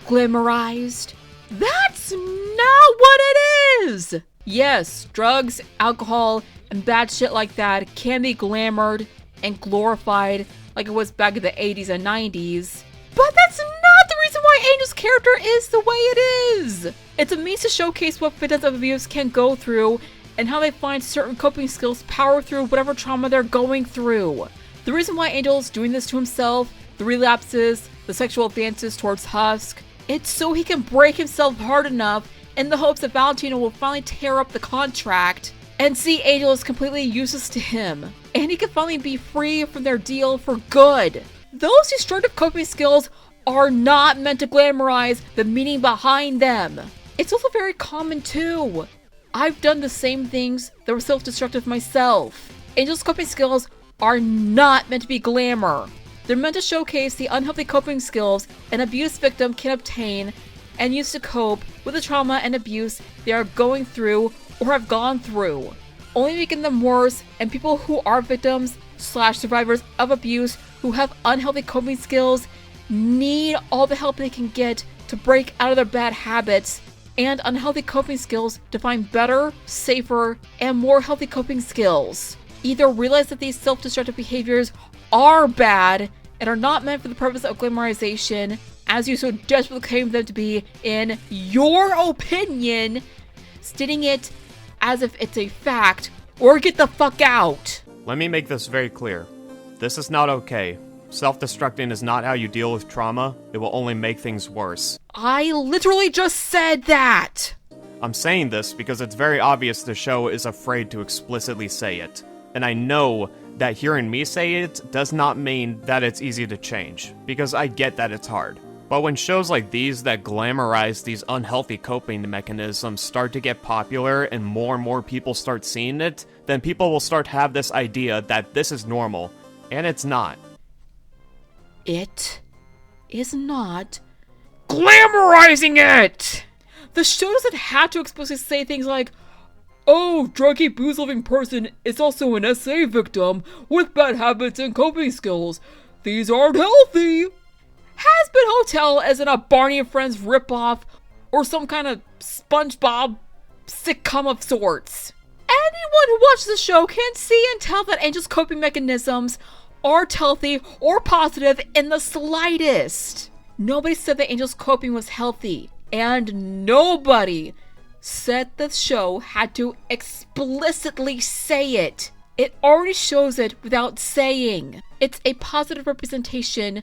glamorized, that's not what it is! Yes, drugs, alcohol, and bad shit like that can be glamored and glorified like it was back in the 80s and 90s. But that's not the reason why Angel's character is the way it is! It's a means to showcase what victims of abuse can go through and how they find certain coping skills power through whatever trauma they're going through. The reason why Angel's doing this to himself, the relapses, the sexual advances towards Husk, it's so he can break himself hard enough in the hopes that Valentino will finally tear up the contract and see Angel as completely useless to him, and he can finally be free from their deal for good. Those destructive coping skills are not meant to glamorize the meaning behind them. It's also very common too. I've done the same things that were self-destructive myself. Angel's coping skills are not meant to be glamour. They're meant to showcase the unhealthy coping skills an abuse victim can obtain and use to cope with the trauma and abuse they are going through or have gone through, only making them worse, and people who are victims / survivors of abuse who have unhealthy coping skills need all the help they can get to break out of their bad habits and unhealthy coping skills to find better, safer, and more healthy coping skills. Either realize that these self-destructive behaviors are bad and are not meant for the purpose of glamorization, as you so desperately claim them to be in your opinion, stating it as if it's a fact, or get the fuck out. Let me make this very clear. This is not okay. Self-destructing is not how you deal with trauma. It will only make things worse. I literally just said that! I'm saying this because it's very obvious the show is afraid to explicitly say it. And I know that hearing me say it does not mean that it's easy to change, because I get that it's hard. But when shows like these that glamorize these unhealthy coping mechanisms start to get popular and more people start seeing it, then people will start to have this idea that this is normal, and it's not. It is not glamorizing it! The show doesn't have to explicitly say things like, oh, druggy, booze-loving person is also an SA victim with bad habits and coping skills. These aren't healthy! Hazbin Hotel isn't a Barney and Friends ripoff or some kind of SpongeBob sitcom of sorts. Anyone who watches the show can see and tell that Angel's coping mechanisms aren't healthy or positive in the slightest. Nobody said that Angel's coping was healthy. And nobody said the show had to explicitly say it. It already shows it without saying. It's a positive representation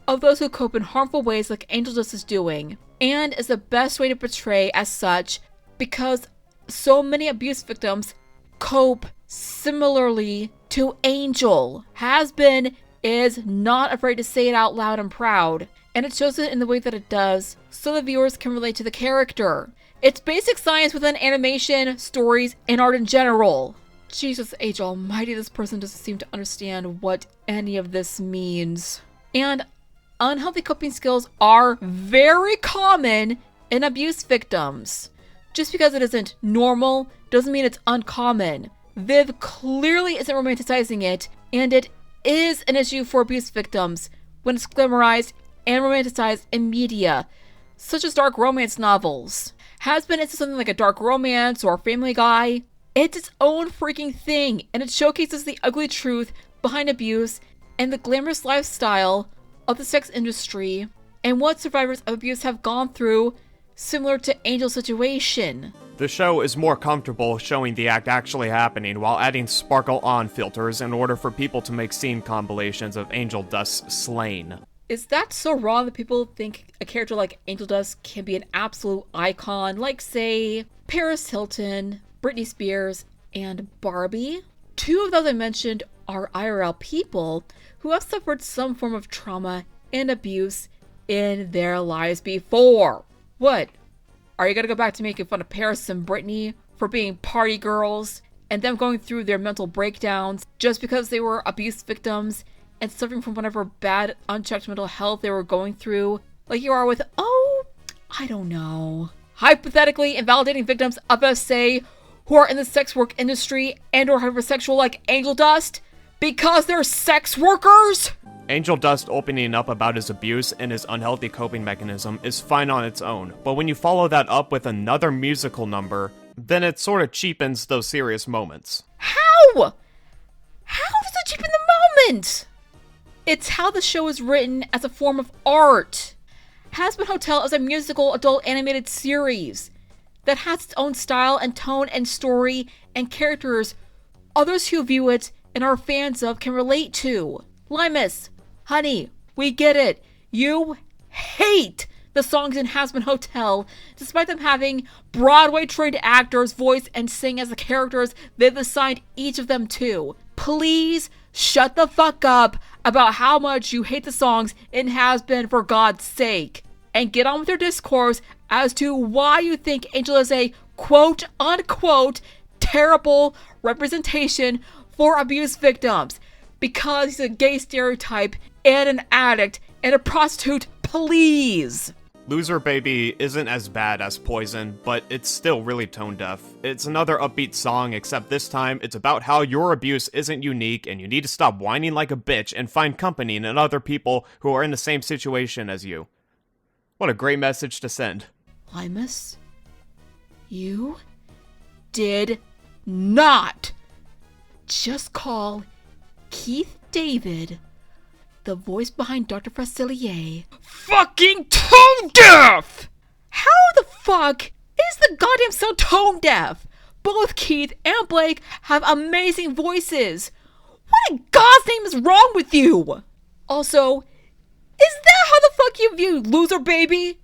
of those who cope in harmful ways like Angel Dust is doing, and is the best way to portray as such because so many abuse victims cope similarly to Angel. Hazbin is not afraid to say it out loud and proud, and it shows it in the way that it does so the viewers can relate to the character. It's basic science within animation, stories, and art in general. Jesus H almighty, this person doesn't seem to understand what any of this means. And unhealthy coping skills are very common in abuse victims. Just because it isn't normal doesn't mean it's uncommon. Viv clearly isn't romanticizing it, and it is an issue for abuse victims when it's glamorized and romanticized in media, such as dark romance novels. Hazbin is something like a dark romance or Family Guy. It's its own freaking thing, and it showcases the ugly truth behind abuse and the glamorous lifestyle of the sex industry and what survivors of abuse have gone through, similar to Angel's situation. The show is more comfortable showing the act actually happening while adding sparkle on filters in order for people to make scene compilations of Angel Dust slain. Is that so wrong that people think a character like Angel Dust can be an absolute icon, like, say, Paris Hilton, Britney Spears, and Barbie? Two of those I mentioned are IRL people who have suffered some form of trauma and abuse in their lives before. What? Are you gonna go back to making fun of Paris and Britney for being party girls and them going through their mental breakdowns just because they were abuse victims and suffering from whatever bad, unchecked mental health they were going through, like you are with, oh, I don't know, hypothetically invalidating victims of SA who are in the sex work industry and or hypersexual like Angel Dust because they're sex workers? Angel Dust opening up about his abuse and his unhealthy coping mechanism is fine on its own, but when you follow that up with another musical number, then it sort of cheapens those serious moments. How? How does it cheapen the moment? It's how the show is written as a form of art. Hazbin Hotel is a musical adult animated series that has its own style and tone and story and characters others who view it and are fans of can relate to. Limus, honey, we get it. You hate the songs in Hazbin Hotel, despite them having Broadway-trained actors voice and sing as the characters they've assigned each of them to. Please shut the fuck up about how much you hate the songs in Hazbin, for God's sake, and get on with your discourse as to why you think Angel is a quote-unquote terrible representation for abuse victims. Because he's a gay stereotype and an addict and a prostitute, please! Loser Baby isn't as bad as Poison, but it's still really tone deaf. It's another upbeat song, except this time it's about how your abuse isn't unique and you need to stop whining like a bitch and find company in other people who are in the same situation as you. What a great message to send. Limus, you did not just call Keith David, the voice behind Dr. Facilier, fucking tone deaf! How the fuck is the goddamn sound tone deaf? Both Keith and Blake have amazing voices. What in God's name is wrong with you? Also, is that how the fuck you view Loser Baby?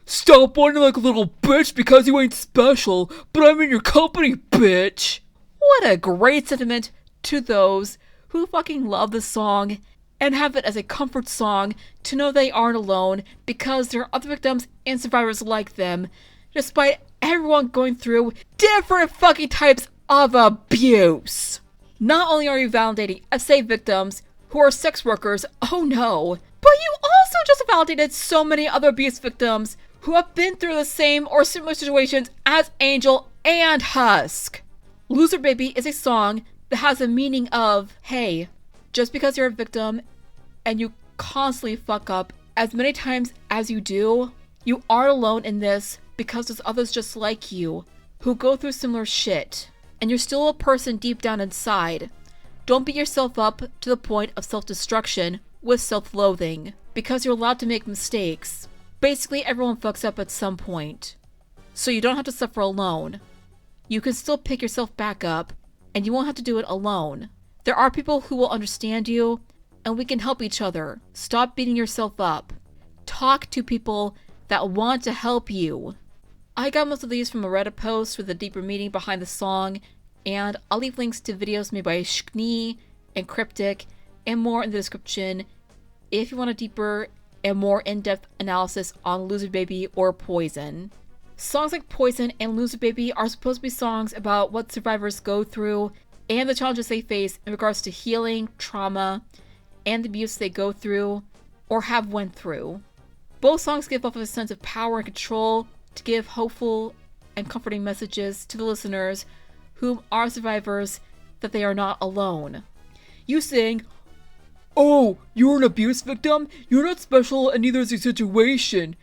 Stop whining like a little bitch because you ain't special, but I'm in your company, bitch. What a great sentiment to those who fucking love the song and have it as a comfort song to know they aren't alone because there are other victims and survivors like them, despite everyone going through different fucking types of abuse. Not only are you validating SA victims who are sex workers, oh no, but you also just validated so many other abuse victims who have been through the same or similar situations as Angel and Husk. Loser Baby is a song that has a meaning of, hey, just because you're a victim and you constantly fuck up as many times as you do, you aren't alone in this because there's others just like you who go through similar shit. And you're still a person deep down inside. Don't beat yourself up to the point of self-destruction with self-loathing because you're allowed to make mistakes. Basically, everyone fucks up at some point. So you don't have to suffer alone. You can still pick yourself back up, and you won't have to do it alone. There are people who will understand you, and we can help each other. Stop beating yourself up. Talk to people that want to help you. I got most of these from a Reddit post with a deeper meaning behind the song, and I'll leave links to videos made by Shkni and Cryptic and more in the description if you want a deeper and more in-depth analysis on Loser Baby or Poison. Songs like Poison and Loser Baby are supposed to be songs about what survivors go through and the challenges they face in regards to healing, trauma, and the abuse they go through or have went through. Both songs give off a sense of power and control to give hopeful and comforting messages to the listeners whom are survivors that they are not alone. You sing, "Oh, you're an abuse victim? You're not special and neither is your situation.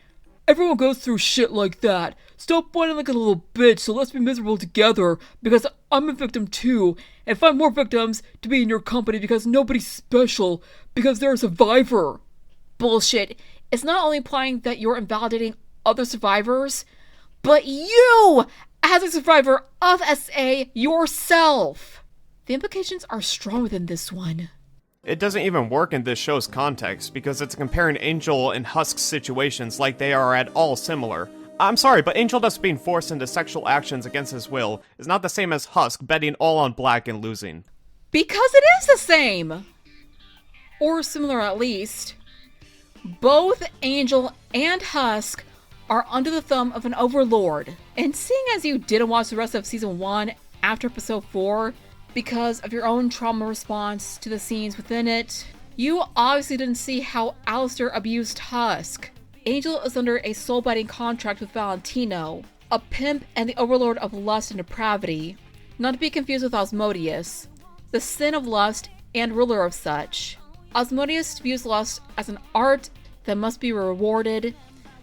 Everyone goes through shit like that. Stop whining like a little bitch, so let's be miserable together, because I'm a victim too, and find more victims to be in your company because nobody's special, because they're a survivor." Bullshit. It's not only implying that you're invalidating other survivors, but you, as a survivor of SA yourself. The implications are strong within this one. It doesn't even work in this show's context, because it's comparing Angel and Husk's situations like they are at all similar. I'm sorry, but Angel just being forced into sexual actions against his will is not the same as Husk betting all on black and losing. Because it is the same! Or similar at least. Both Angel and Husk are under the thumb of an overlord. And seeing as you didn't watch the rest of Season 1 after Episode 4, because of your own trauma response to the scenes within it, you obviously didn't see how Alistair abused Husk. Angel is under a soul-biting contract with Valentino, a pimp and the overlord of lust and depravity, not to be confused with Asmodeus, the sin of lust and ruler of such. Asmodeus views lust as an art that must be rewarded,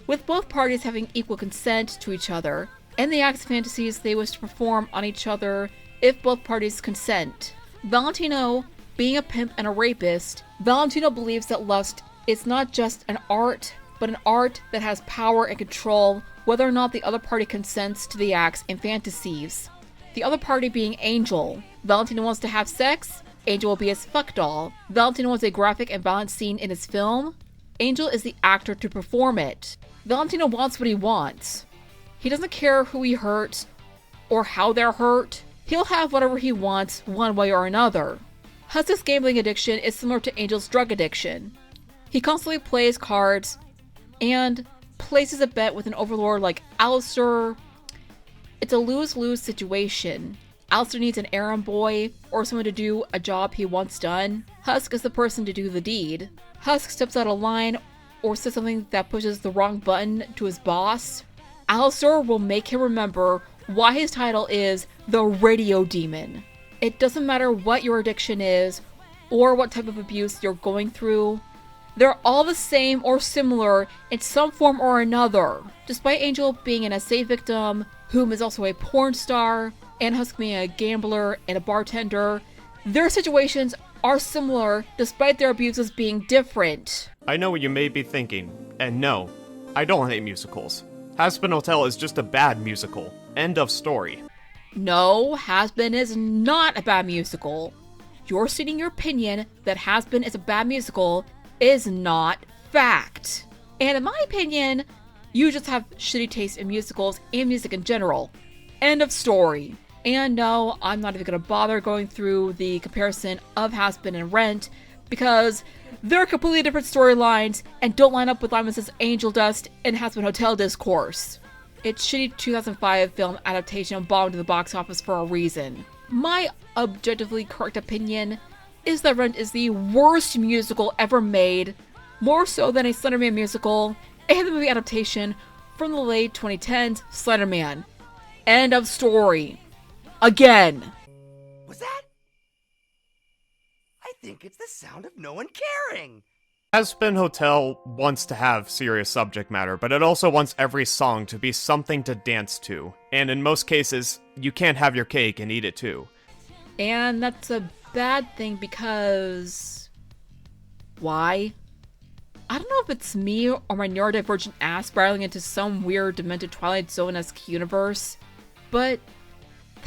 with both parties having equal consent to each other, and the acts and fantasies they wish to perform on each other if both parties consent. Valentino, being a pimp and a rapist, Valentino believes that lust is not just an art, but an art that has power and control whether or not the other party consents to the acts and fantasies. The other party being Angel. Valentino wants to have sex, Angel will be his fuck doll. Valentino wants a graphic and violent scene in his film, Angel is the actor to perform it. Valentino wants what he wants. He doesn't care who he hurts or how they're hurt. He'll have whatever he wants one way or another. Husk's gambling addiction is similar to Angel's drug addiction. He constantly plays cards and places a bet with an overlord like Alistair. It's a lose-lose situation. Alistair needs an errand boy or someone to do a job he wants done. Husk is the person to do the deed. Husk steps out of line or says something that pushes the wrong button to his boss. Alistair will make him remember why his title is the Radio Demon. It doesn't matter what your addiction is or what type of abuse you're going through. They're all the same or similar in some form or another. Despite Angel being an SA victim, whom is also a porn star, and Husk being a gambler and a bartender, their situations are similar despite their abuses being different. I know what you may be thinking, and no, I don't hate musicals. Hazbin Hotel is just a bad musical. End of story. No, Hazbin is not a bad musical. You're stating your opinion that Hazbin is a bad musical is not fact. And in my opinion, you just have shitty taste in musicals and music in general. End of story. And no, I'm not even gonna bother going through the comparison of Hazbin and Rent because they're completely different storylines and don't line up with Limus's Angel Dust and Hazbin Hotel discourse. Its shitty 2005 film adaptation bombed in the box office for a reason. My objectively correct opinion is that Rent is the worst musical ever made, more so than a Slenderman musical and the movie adaptation from the late 2010s, Slenderman. End of story. Again. Was that? I think it's the sound of no one caring. Hazbin Hotel wants to have serious subject matter, but it also wants every song to be something to dance to. And in most cases, you can't have your cake and eat it too. And that's a bad thing because... why? I don't know if it's me or my neurodivergent ass spiraling into some weird demented Twilight Zone-esque universe, but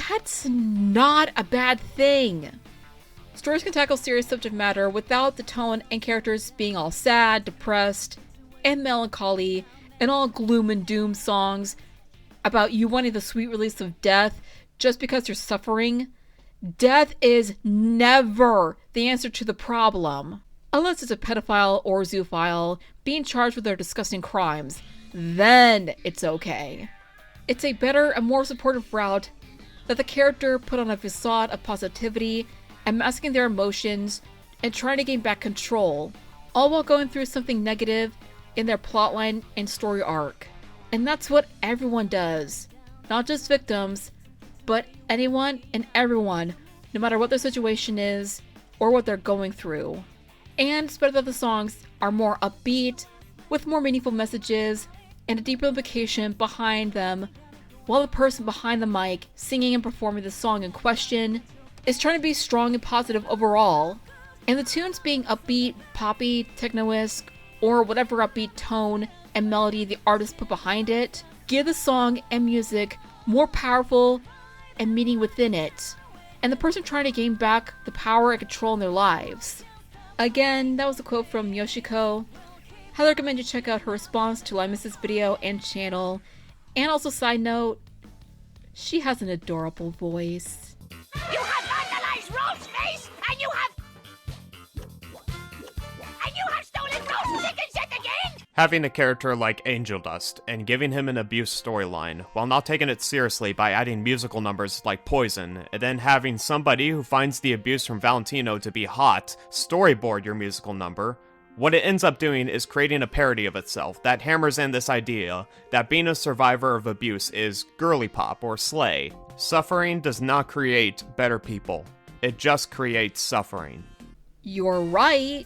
that's not a bad thing. Stories can tackle serious subject matter without the tone and characters being all sad, depressed, and melancholy, and all gloom and doom songs about you wanting the sweet release of death just because you're suffering. Death is never the answer to the problem. Unless it's a pedophile or zoophile being charged with their disgusting crimes, then it's okay. It's a better and more supportive route that the character put on a facade of positivity and masking their emotions and trying to gain back control, all while going through something negative in their plotline and story arc. And that's what everyone does. Not just victims, but anyone and everyone, no matter what their situation is or what they're going through. And it's better that the songs are more upbeat, with more meaningful messages and a deeper implication behind them, while the person behind the mic singing and performing the song in question is trying to be strong and positive overall. And the tunes being upbeat, poppy, techno-esque, or whatever upbeat tone and melody the artist put behind it, give the song and music more powerful and meaning within it, and the person trying to gain back the power and control in their lives. Again, that was a quote from Yoshiko. Highly recommend you check out her response to Limus's video and channel. And also, side note, she has an adorable voice. You have vandalized Rolf's face, and you have stolen Rolf's chicken set again! Having a character like Angel Dust and giving him an abuse storyline, while not taking it seriously by adding musical numbers like Poison, and then having somebody who finds the abuse from Valentino to be hot storyboard your musical number, what it ends up doing is creating a parody of itself that hammers in this idea that being a survivor of abuse is girly pop or slay. Suffering does not create better people. It just creates suffering. You're right.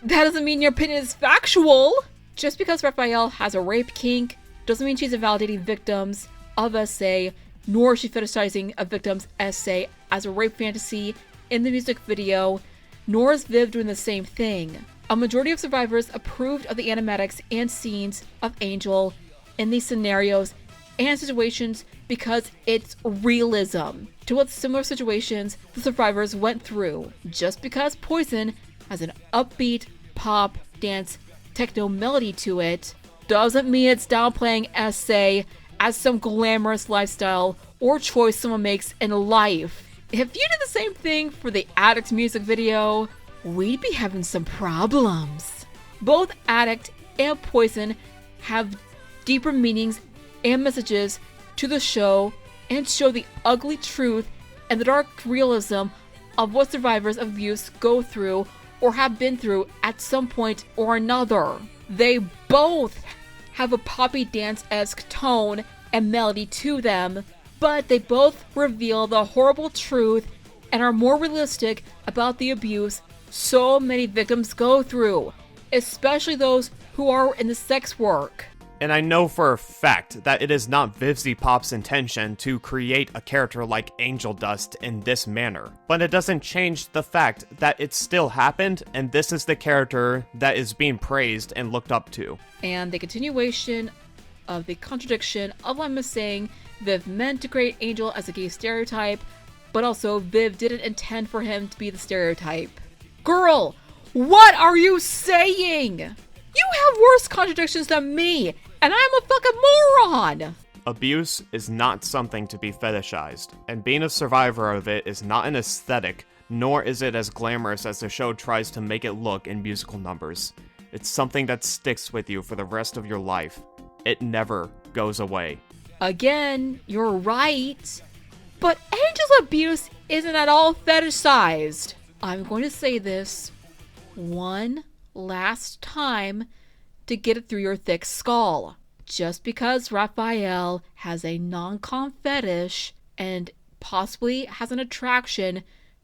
That doesn't mean your opinion is factual. Just because Raphael has a rape kink doesn't mean she's invalidating victims of SA, nor is she fetishizing a victim's SA as a rape fantasy in the music video, nor is Viv doing the same thing. A majority of survivors approved of the animatics and scenes of Angel in these scenarios and situations because it's realism to what similar situations the survivors went through. Just because Poison has an upbeat pop, dance, techno melody to it doesn't mean it's downplaying SA as some glamorous lifestyle or choice someone makes in life. If you did the same thing for the Addict music video, we'd be having some problems. Both Addict and Poison have deeper meanings and messages to the show and show the ugly truth and the dark realism of what survivors of abuse go through or have been through at some point or another. They both have a poppy dance-esque tone and melody to them, but they both reveal the horrible truth and are more realistic about the abuse so many victims go through, especially those who are in the sex work. And I know for a fact that it is not vivziepop's intention to create a character like Angel Dust in this manner, but it doesn't change the fact that it still happened, and this is the character that is being praised and looked up to. And the continuation of the contradiction of Limus saying Viv meant to create Angel as a gay stereotype, but also Viv didn't intend for him to be the stereotype. Girl, what are you saying? You have worse contradictions than me, and I'm a fucking moron! Abuse is not something to be fetishized, and being a survivor of it is not an aesthetic, nor is it as glamorous as the show tries to make it look in musical numbers. It's something that sticks with you for the rest of your life. It never goes away. Again, you're right. But Angel's abuse isn't at all fetishized. I'm going to say this one last time to get it through your thick skull. Just because Raphael has a non-com fetish and possibly has an attraction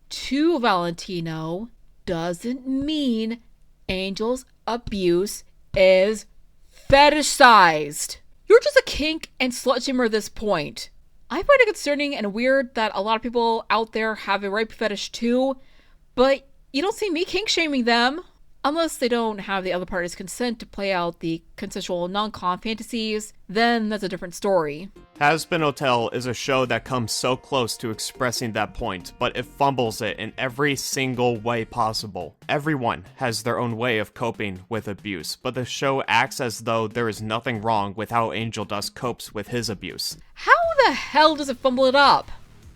to Valentino doesn't mean Angel's abuse is fetishized. You're just a kink and slut shamer at this point. I find it concerning and weird that a lot of people out there have a rape fetish too, but you don't see me kink shaming them. Unless they don't have the other party's consent to play out the consensual non-con fantasies, then that's a different story. Hazbin Hotel is a show that comes so close to expressing that point, but it fumbles it in every single way possible. Everyone has their own way of coping with abuse, but the show acts as though there is nothing wrong with how Angel Dust copes with his abuse. How the hell does it fumble it up?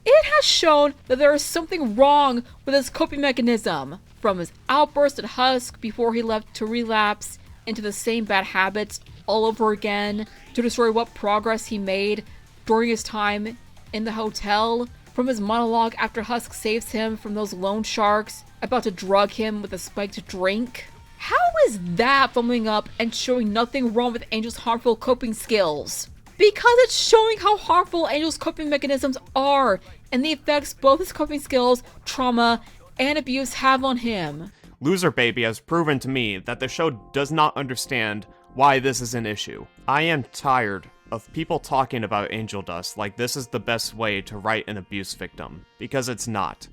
It has shown that there is something wrong with his coping mechanism. From his outburst at Husk before he left to relapse into the same bad habits all over again, to destroy what progress he made during his time in the hotel, from his monologue after Husk saves him from those loan sharks about to drug him with a spiked drink. How is that fumbling up and showing nothing wrong with Angel's harmful coping skills? Because it's showing how harmful Angel's coping mechanisms are and the effects both his coping skills, trauma, and abuse have on him. Loser Baby has proven to me that the show does not understand why this is an issue. I am tired of people talking about Angel Dust like this is the best way to write an abuse victim, because it's not.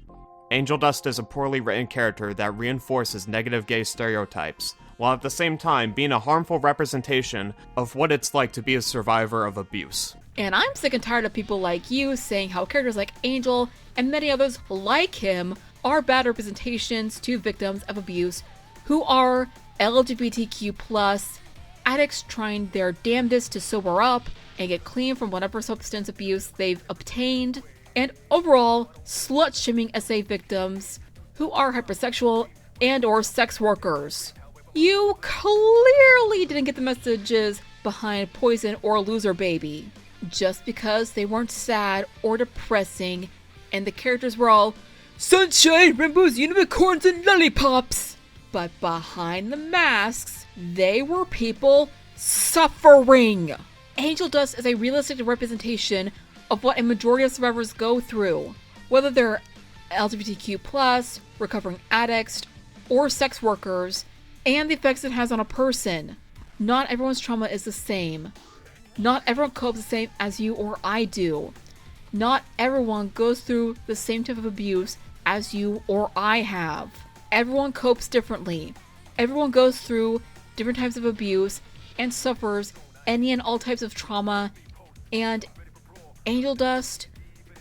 Angel Dust is a poorly written character that reinforces negative gay stereotypes, while at the same time being a harmful representation of what it's like to be a survivor of abuse. And I'm sick and tired of people like you saying how characters like Angel and many others like him are bad representations to victims of abuse who are LGBTQ+, addicts trying their damnedest to sober up and get clean from whatever substance abuse they've obtained, and overall slut-shaming SA victims who are hypersexual and or sex workers. You clearly didn't get the messages behind Poison or Loser Baby. Just because they weren't sad or depressing and the characters were all sunshine, rainbows, unicorns, and lollipops. But behind the masks, they were people suffering. Angel Dust is a realistic representation of what a majority of survivors go through, whether they're LGBTQ+, recovering addicts, or sex workers, and the effects it has on a person. Not everyone's trauma is the same. Not everyone copes the same as you or I do. Not everyone goes through the same type of abuse as you or I have. Everyone copes differently. Everyone goes through different types of abuse and suffers any and all types of trauma. And Angel Dust,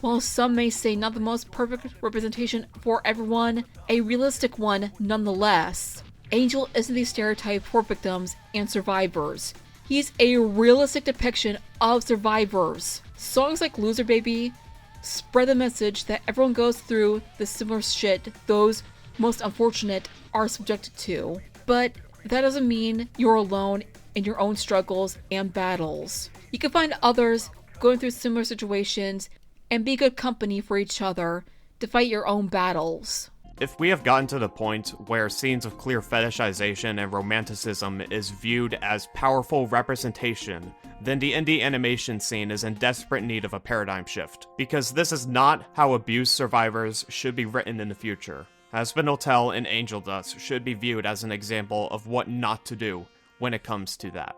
while some may say not the most perfect representation for everyone, a realistic one nonetheless. Angel isn't the stereotype for victims and survivors. He's a realistic depiction of survivors. Songs like Loser Baby spread the message that everyone goes through the similar shit those most unfortunate are subjected to. But that doesn't mean you're alone in your own struggles and battles. You can find others going through similar situations and be good company for each other to fight your own battles. If we have gotten to the point where scenes of clear fetishization and romanticism is viewed as powerful representation, then the indie animation scene is in desperate need of a paradigm shift, because this is not how abuse survivors should be written in the future. Hazbin Hotel and Angel Dust should be viewed as an example of what not to do when it comes to that.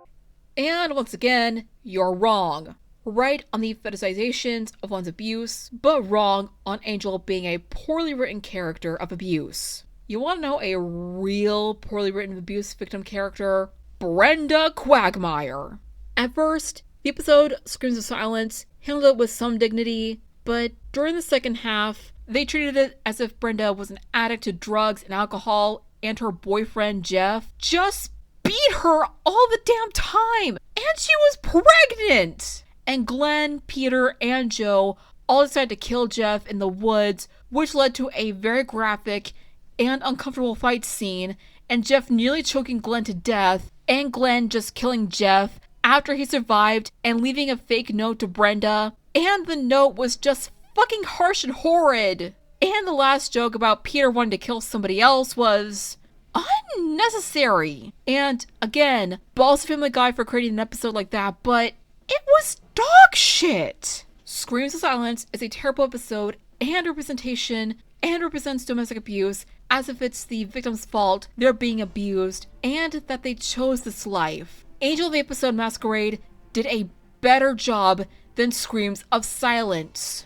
And once again, you're wrong. Right on the fetishizations of one's abuse, but wrong on Angel being a poorly written character of abuse. You want to know a real poorly written abuse victim character? Brenda Quagmire. At first, the episode Screams of Silence handled it with some dignity, but during the second half, they treated it as if Brenda was an addict to drugs and alcohol, and her boyfriend Jeff just beat her all the damn time, and she was pregnant! And Glenn, Peter, and Joe all decided to kill Jeff in the woods, which led to a very graphic and uncomfortable fight scene, and Jeff nearly choking Glenn to death, and Glenn just killing Jeff after he survived and leaving a fake note to Brenda, and the note was just fucking harsh and horrid. And the last joke about Peter wanting to kill somebody else was unnecessary. And again, balls to Family Guy for creating an episode like that, but it was dog shit. Screams of Silence is a terrible episode and representation and represents domestic abuse as if it's the victim's fault they're being abused and that they chose this life. Angel of the episode Masquerade did a better job than Screams of Silence.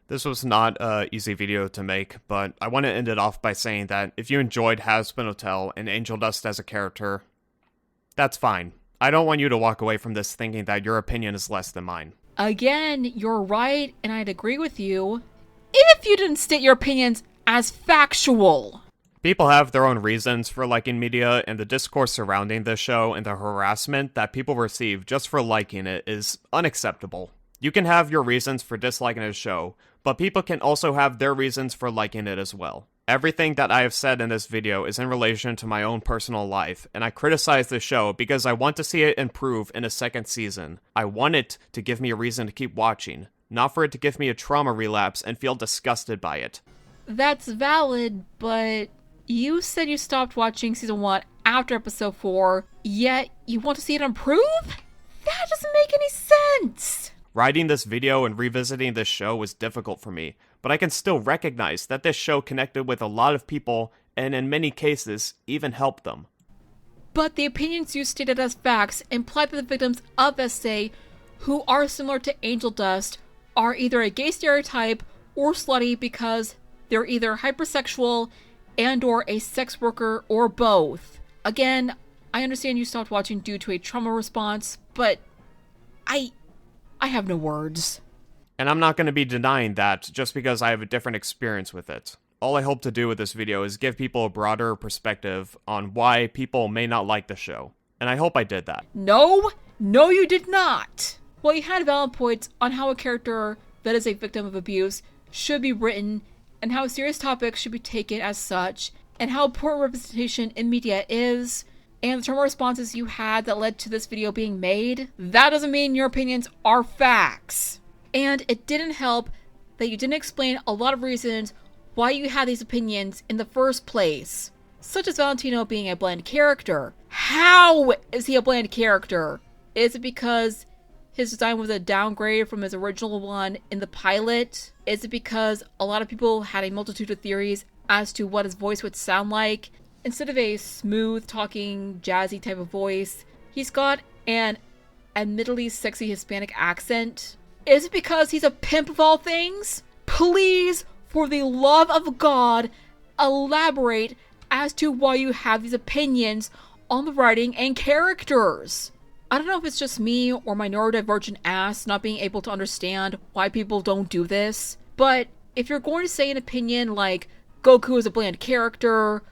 This was not an easy video to make, but I want to end it off by saying that if you enjoyed Hazbin Hotel and Angel Dust as a character, that's fine. I don't want you to walk away from this thinking that your opinion is less than mine. Again, you're right, and I'd agree with you if you didn't state your opinions as factual. People have their own reasons for liking media, and the discourse surrounding this show and the harassment that people receive just for liking it is unacceptable. You can have your reasons for disliking a show, but people can also have their reasons for liking it as well. Everything that I have said in this video is in relation to my own personal life, and I criticize the show because I want to see it improve in a second season. I want it to give me a reason to keep watching, not for it to give me a trauma relapse and feel disgusted by it. That's valid, but you said you stopped watching season 1 after episode 4, yet you want to see it improve? That doesn't make any sense! Writing this video and revisiting this show was difficult for me, but I can still recognize that this show connected with a lot of people and in many cases, even helped them. But the opinions you stated as facts imply that the victims of SA, who are similar to Angel Dust, are either a gay stereotype or slutty because they're either hypersexual and or a sex worker or both. Again, I understand you stopped watching due to a trauma response, but I have no words. And I'm not going to be denying that just because I have a different experience with it. All I hope to do with this video is give people a broader perspective on why people may not like the show. And I hope I did that. No, you did not. Well, you had valid points on how a character that is a victim of abuse should be written, and how serious topics should be taken as such, and how important representation in media is, and the trauma responses you had that led to this video being made. That doesn't mean your opinions are facts. And it didn't help that you didn't explain a lot of reasons why you had these opinions in the first place, such as Valentino being a bland character. How is he a bland character? Is it because his design was a downgrade from his original one in the pilot? Is it because a lot of people had a multitude of theories as to what his voice would sound like? Instead of a smooth talking, jazzy type of voice, he's got an admittedly sexy Hispanic accent. Is it because he's a pimp of all things? Please, for the love of God, elaborate as to why you have these opinions on the writing and characters. I don't know if it's just me or my neurodivergent ass not being able to understand why people don't do this, but if you're going to say an opinion like Goku is a bland character,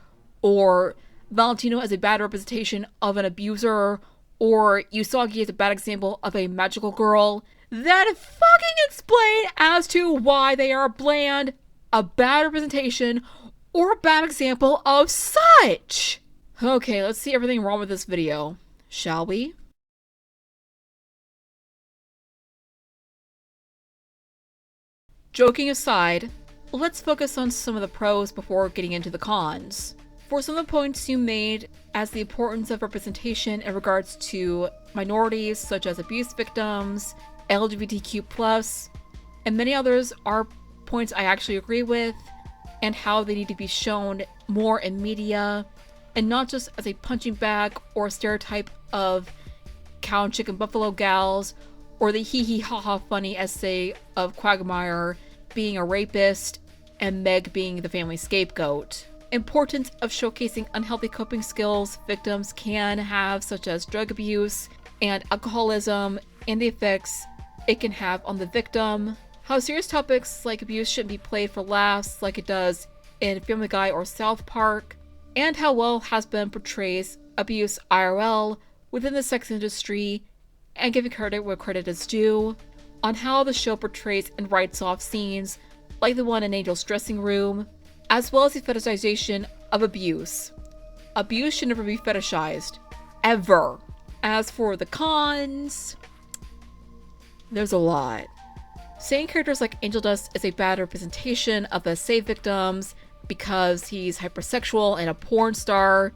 or Valentino as a bad representation of an abuser, or Usagi is a bad example of a magical girl, then fucking explain as to why they are bland, a bad representation, or a bad example of such. Okay, let's see everything wrong with this video, shall we? Joking aside, let's focus on some of the pros before getting into the cons. For some of the points you made as the importance of representation in regards to minorities such as abuse victims, LGBTQ+, and many others are points I actually agree with, and how they need to be shown more in media, and not just as a punching bag or a stereotype of cow and chicken buffalo gals, or the hee hee ha ha funny essay of Quagmire being a rapist and Meg being the family scapegoat. Importance of showcasing unhealthy coping skills victims can have, such as drug abuse and alcoholism, and the effects it can have on the victim. How serious topics like abuse shouldn't be played for laughs like it does in Family Guy or South Park, and how well Hazbin portrays abuse IRL within the sex industry, and giving credit where credit is due. On how the show portrays and writes off scenes like the one in Angel's dressing room, as well as the fetishization of abuse. Abuse should never be fetishized. Ever. As for the cons, there's a lot. Saying characters like Angel Dust is a bad representation of the SA victims because he's hypersexual and a porn star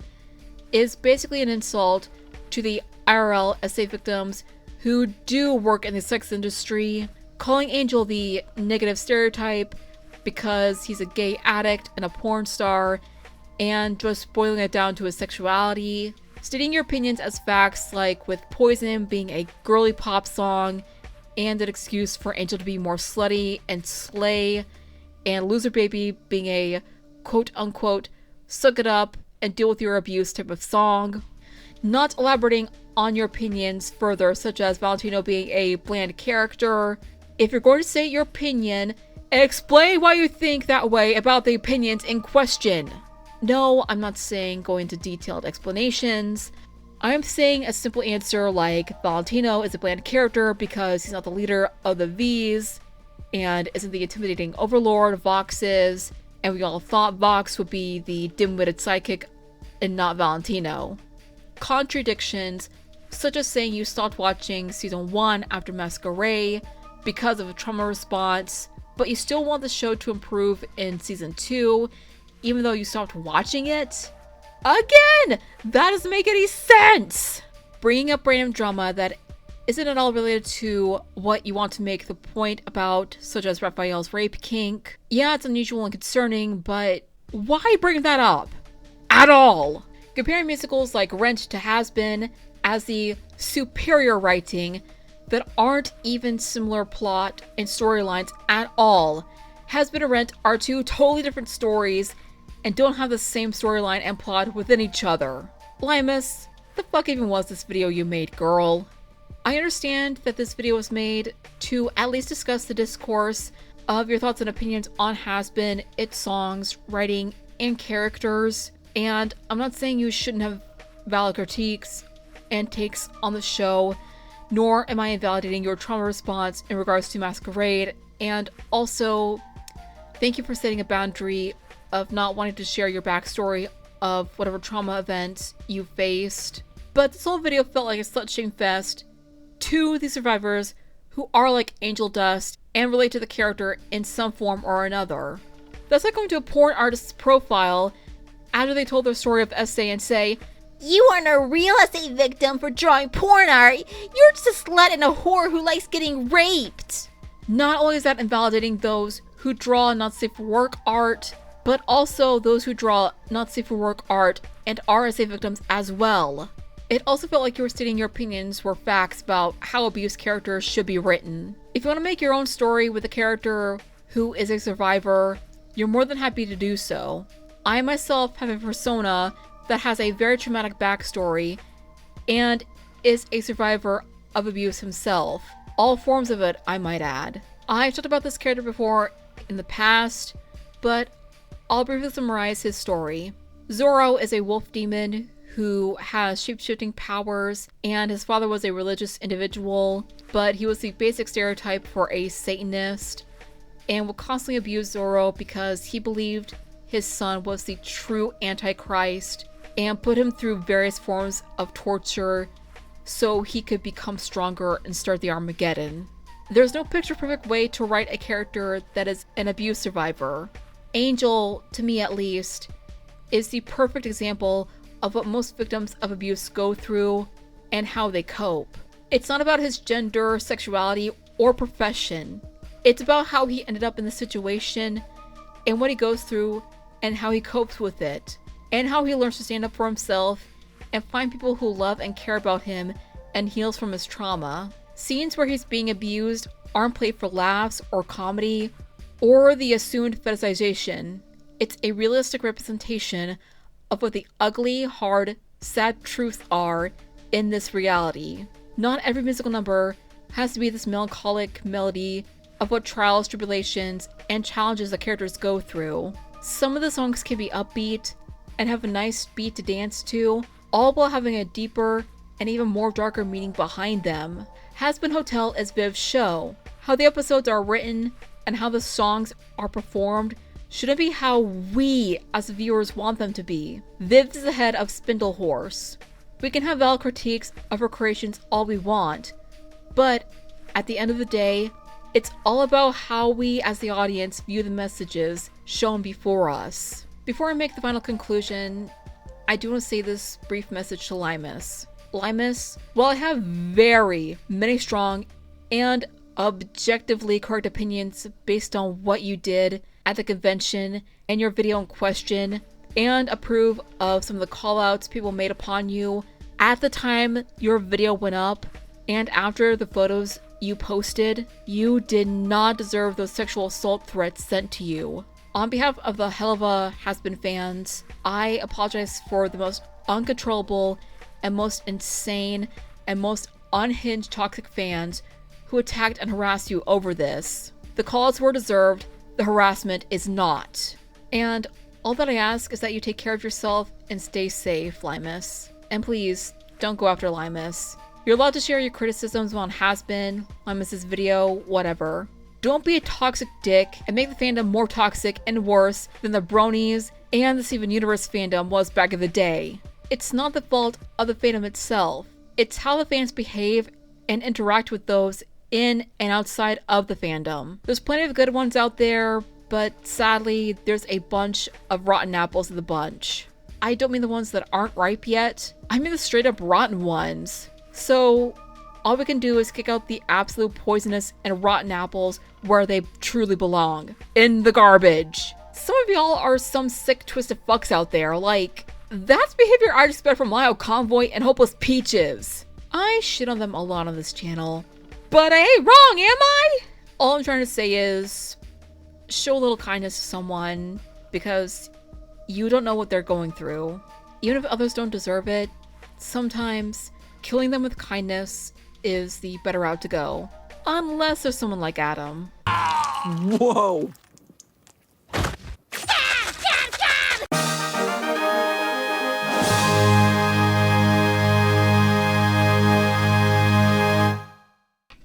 is basically an insult to the IRL SA victims who do work in the sex industry. Calling Angel the negative stereotype because he's a gay addict and a porn star, and just boiling it down to his sexuality. Stating your opinions as facts, like with Poison being a girly pop song, and an excuse for Angel to be more slutty and slay, and Loser Baby being a quote-unquote suck it up and deal with your abuse type of song. Not elaborating on your opinions further, such as Valentino being a bland character. If you're going to say your opinion, explain why you think that way about the opinions in question. No, I'm not saying go into detailed explanations. I'm saying a simple answer like Valentino is a bland character because he's not the leader of the V's and isn't the intimidating overlord Vox is, and we all thought Vox would be the dim-witted sidekick and not Valentino. Contradictions, such as saying you stopped watching season 1 after Masquerade because of a trauma response, but you still want the show to improve in season 2, even though you stopped watching it. Again, that doesn't make any sense! Bringing up random drama that isn't at all related to what you want to make the point about, such as Raphael's rape kink. Yeah, it's unusual and concerning, but why bring that up? At all! Comparing musicals like Rent to Hazbin as the superior writing that aren't even similar plot and storylines at all. Hazbin and Rent are two totally different stories and don't have the same storyline and plot within each other. Limus, the fuck even was this video you made, girl? I understand that this video was made to at least discuss the discourse of your thoughts and opinions on Hazbin, its songs, writing, and characters, and I'm not saying you shouldn't have valid critiques and takes on the show, nor am I invalidating your trauma response in regards to Masquerade, and also, thank you for setting a boundary of not wanting to share your backstory of whatever trauma event you faced. But this whole video felt like a slut-shame fest to the survivors who are like angel dust and relate to the character in some form or another. That's like going to a porn artist's profile after they told their story of SA and say, You aren't a real SA victim for drawing porn art. You're just a slut and a whore who likes getting raped. Not only is that invalidating those who draw not safe for work art, but also those who draw not safe for work art and are SA victims as well. It also felt like you were stating your opinions were facts about how abuse characters should be written. If you want to make your own story with a character who is a survivor, you're more than happy to do so. I myself have a persona that has a very traumatic backstory and is a survivor of abuse himself. All forms of it, I might add. I've talked about this character before in the past, but I'll briefly summarize his story. Zorro is a wolf demon who has shape-shifting powers, and his father was a religious individual, but he was the basic stereotype for a Satanist, and would constantly abuse Zorro because he believed his son was the true Antichrist, and put him through various forms of torture so he could become stronger and start the Armageddon. There's no picture-perfect way to write a character that is an abuse survivor. Angel, to me at least, is the perfect example of what most victims of abuse go through and how they cope. It's not about his gender, sexuality, or profession. It's about how he ended up in the situation and what he goes through and how he copes with it, and how he learns to stand up for himself and find people who love and care about him and heals from his trauma. Scenes where he's being abused aren't played for laughs or comedy or the assumed fetishization. It's a realistic representation of what the ugly, hard, sad truths are in this reality. Not every musical number has to be this melancholic melody of what trials, tribulations, and challenges the characters go through. Some of the songs can be upbeat and have a nice beat to dance to, all while having a deeper and even more darker meaning behind them. Hazbin Hotel is Viv's show. How the episodes are written and how the songs are performed shouldn't be how we as viewers want them to be. Viv is the head of Spindle Horse. We can have valid critiques of her creations all we want, but at the end of the day, it's all about how we as the audience view the messages shown before us. Before I make the final conclusion, I do want to say this brief message to Limus. Limus, while I have very many strong and objectively correct opinions based on what you did at the convention and your video in question, and approve of some of the callouts people made upon you at the time your video went up and after the photos you posted, you did not deserve those sexual assault threats sent to you. On behalf of the Helva Hazbin fans, I apologize for the most uncontrollable and most insane and most unhinged toxic fans who attacked and harassed you over this. The calls were deserved, the harassment is not. And all that I ask is that you take care of yourself and stay safe, Limus. And please, don't go after Limus. You're allowed to share your criticisms on Hazbin, Limus's video, whatever. Don't be a toxic dick and make the fandom more toxic and worse than the bronies and the Steven Universe fandom was back in the day. It's not the fault of the fandom itself. It's how the fans behave and interact with those in and outside of the fandom. There's plenty of good ones out there, but sadly, there's a bunch of rotten apples in the bunch. I don't mean the ones that aren't ripe yet. I mean the straight up rotten ones. So all we can do is kick out the absolute poisonous and rotten apples where they truly belong. In the garbage. Some of y'all are some sick twisted fucks out there. Like, that's behavior I expect from Lyle Convoy and Hopeless Peaches. I shit on them a lot on this channel. But I ain't wrong, am I? All I'm trying to say is show a little kindness to someone because you don't know what they're going through. Even if others don't deserve it, sometimes killing them with kindness is the better route to go. Unless there's someone like Adam. Whoa!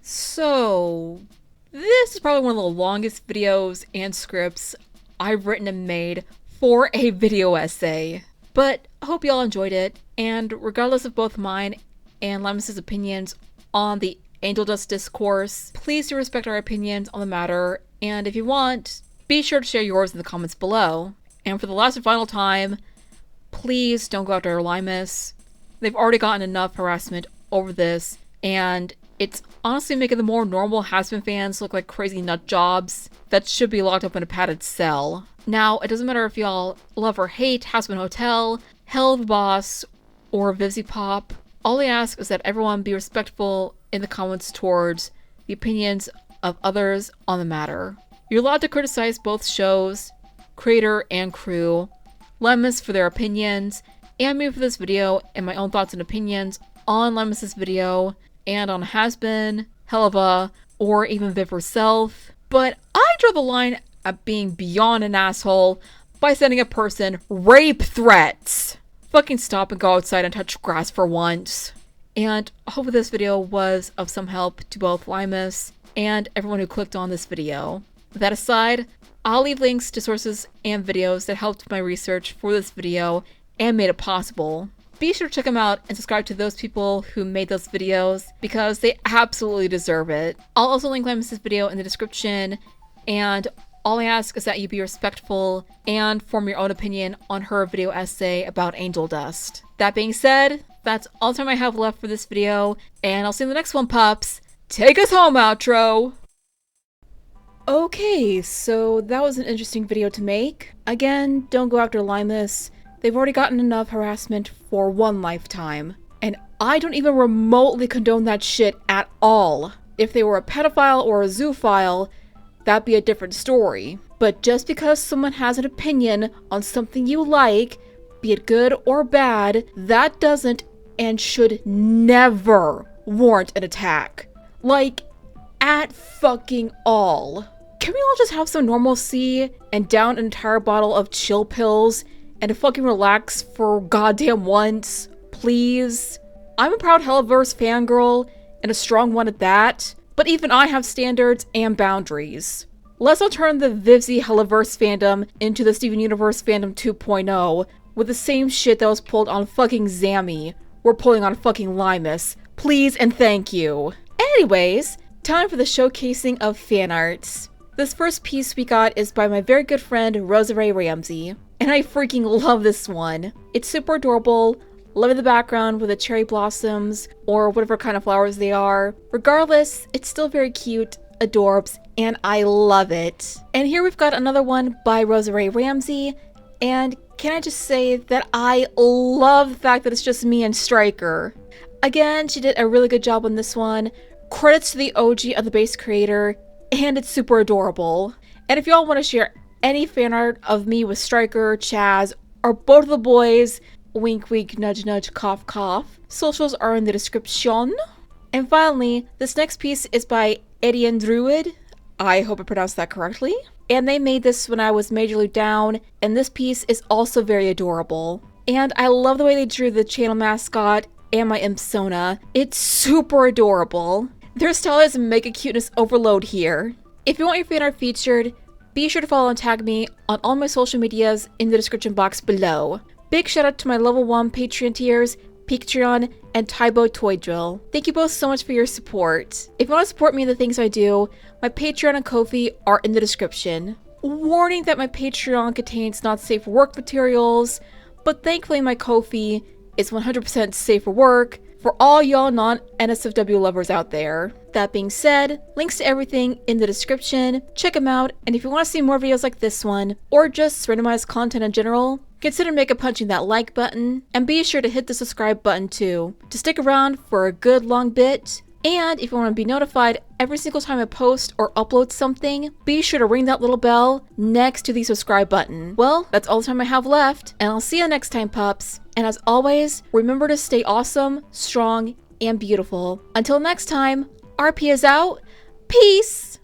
So, this is probably one of the longest videos and scripts I've written and made for a video essay. But I hope y'all enjoyed it, and regardless of both mine and Limus's opinions on the Angel Dust discourse, please do respect our opinions on the matter, and if you want, be sure to share yours in the comments below. And for the last and final time, please don't go after Limus. They've already gotten enough harassment over this, and it's honestly making the more normal Hazbin fans look like crazy nut jobs that should be locked up in a padded cell. Now, it doesn't matter if y'all love or hate Hazbin Hotel, Hell the Boss, or vivziepop. All I ask is that everyone be respectful in the comments towards the opinions of others on the matter. You're allowed to criticize both shows, creator and crew, Limus for their opinions, and me for this video and my own thoughts and opinions on Limus's video, and on Hazbin, Helva, or even Viv herself. But I draw the line at being beyond an asshole by sending a person rape threats. Fucking stop and go outside and touch grass for once. And hopefully this video was of some help to both Limus and everyone who clicked on this video. That aside, I'll leave links to sources and videos that helped my research for this video and made it possible. Be sure to check them out and subscribe to those people who made those videos because they absolutely deserve it. I'll also link Limus's video in the description, and all I ask is that you be respectful and form your own opinion on her video essay about angel dust. That being said, that's all the time I have left for this video, and I'll see you in the next one, pups. Take us home, outro! Okay, so that was an interesting video to make. Again, don't go after Limus. They've already gotten enough harassment for one lifetime. And I don't even remotely condone that shit at all. If they were a pedophile or a zoophile, that'd be a different story. But just because someone has an opinion on something you like, be it good or bad, that doesn't and should never warrant an attack. Like, at fucking all. Can we all just have some normalcy and down an entire bottle of chill pills and to fucking relax for goddamn once, please? I'm a proud Helliverse fangirl, and a strong one at that, but even I have standards and boundaries. Let's not turn the Vivzie Helliverse fandom into the Steven Universe fandom 2.0 with the same shit that was pulled on fucking Zammy. We're pulling on fucking Limus. Please and thank you. Anyways, time for the showcasing of fan arts. This first piece we got is by my very good friend Rosaray Ramsey, and I freaking love this one. It's super adorable, loving the background with the cherry blossoms, or whatever kind of flowers they are. Regardless, it's still very cute, adorbs, and I love it. And here we've got another one by Rosaray Ramsey, and can I just say that I love the fact that it's just me and Stryker. Again, she did a really good job on this one. Credits to the OG of the base creator, and it's super adorable. And if y'all want to share any fan art of me with Striker, Chaz, or both of the boys, wink wink, nudge nudge, cough cough, socials are in the description. And finally, this next piece is by Etienne Druid. I hope I pronounced that correctly. And they made this when I was majorly down, and this piece is also very adorable. And I love the way they drew the channel mascot and my Imsona. It's super adorable. Their style is mega cuteness overload here. If you want your fan art featured, be sure to follow and tag me on all my social medias in the description box below. Big shout out to my level 1 Patreon tiers, Patreon, and Tybo Toy Drill. Thank you both so much for your support. If you want to support me in the things I do, my Patreon and Ko-fi are in the description. Warning that my Patreon contains not safe for work materials, but thankfully my Ko-fi is 100% safe for work for all y'all non-NSFW lovers out there. That being said, links to everything in the description. Check them out, and if you want to see more videos like this one, or just randomized content in general, consider mega punching that like button, and be sure to hit the subscribe button too, to stick around for a good long bit. And if you want to be notified every single time I post or upload something, be sure to ring that little bell next to the subscribe button. Well, that's all the time I have left, and I'll see you next time, pups. And as always, remember to stay awesome, strong, and beautiful. Until next time, RP is out. Peace!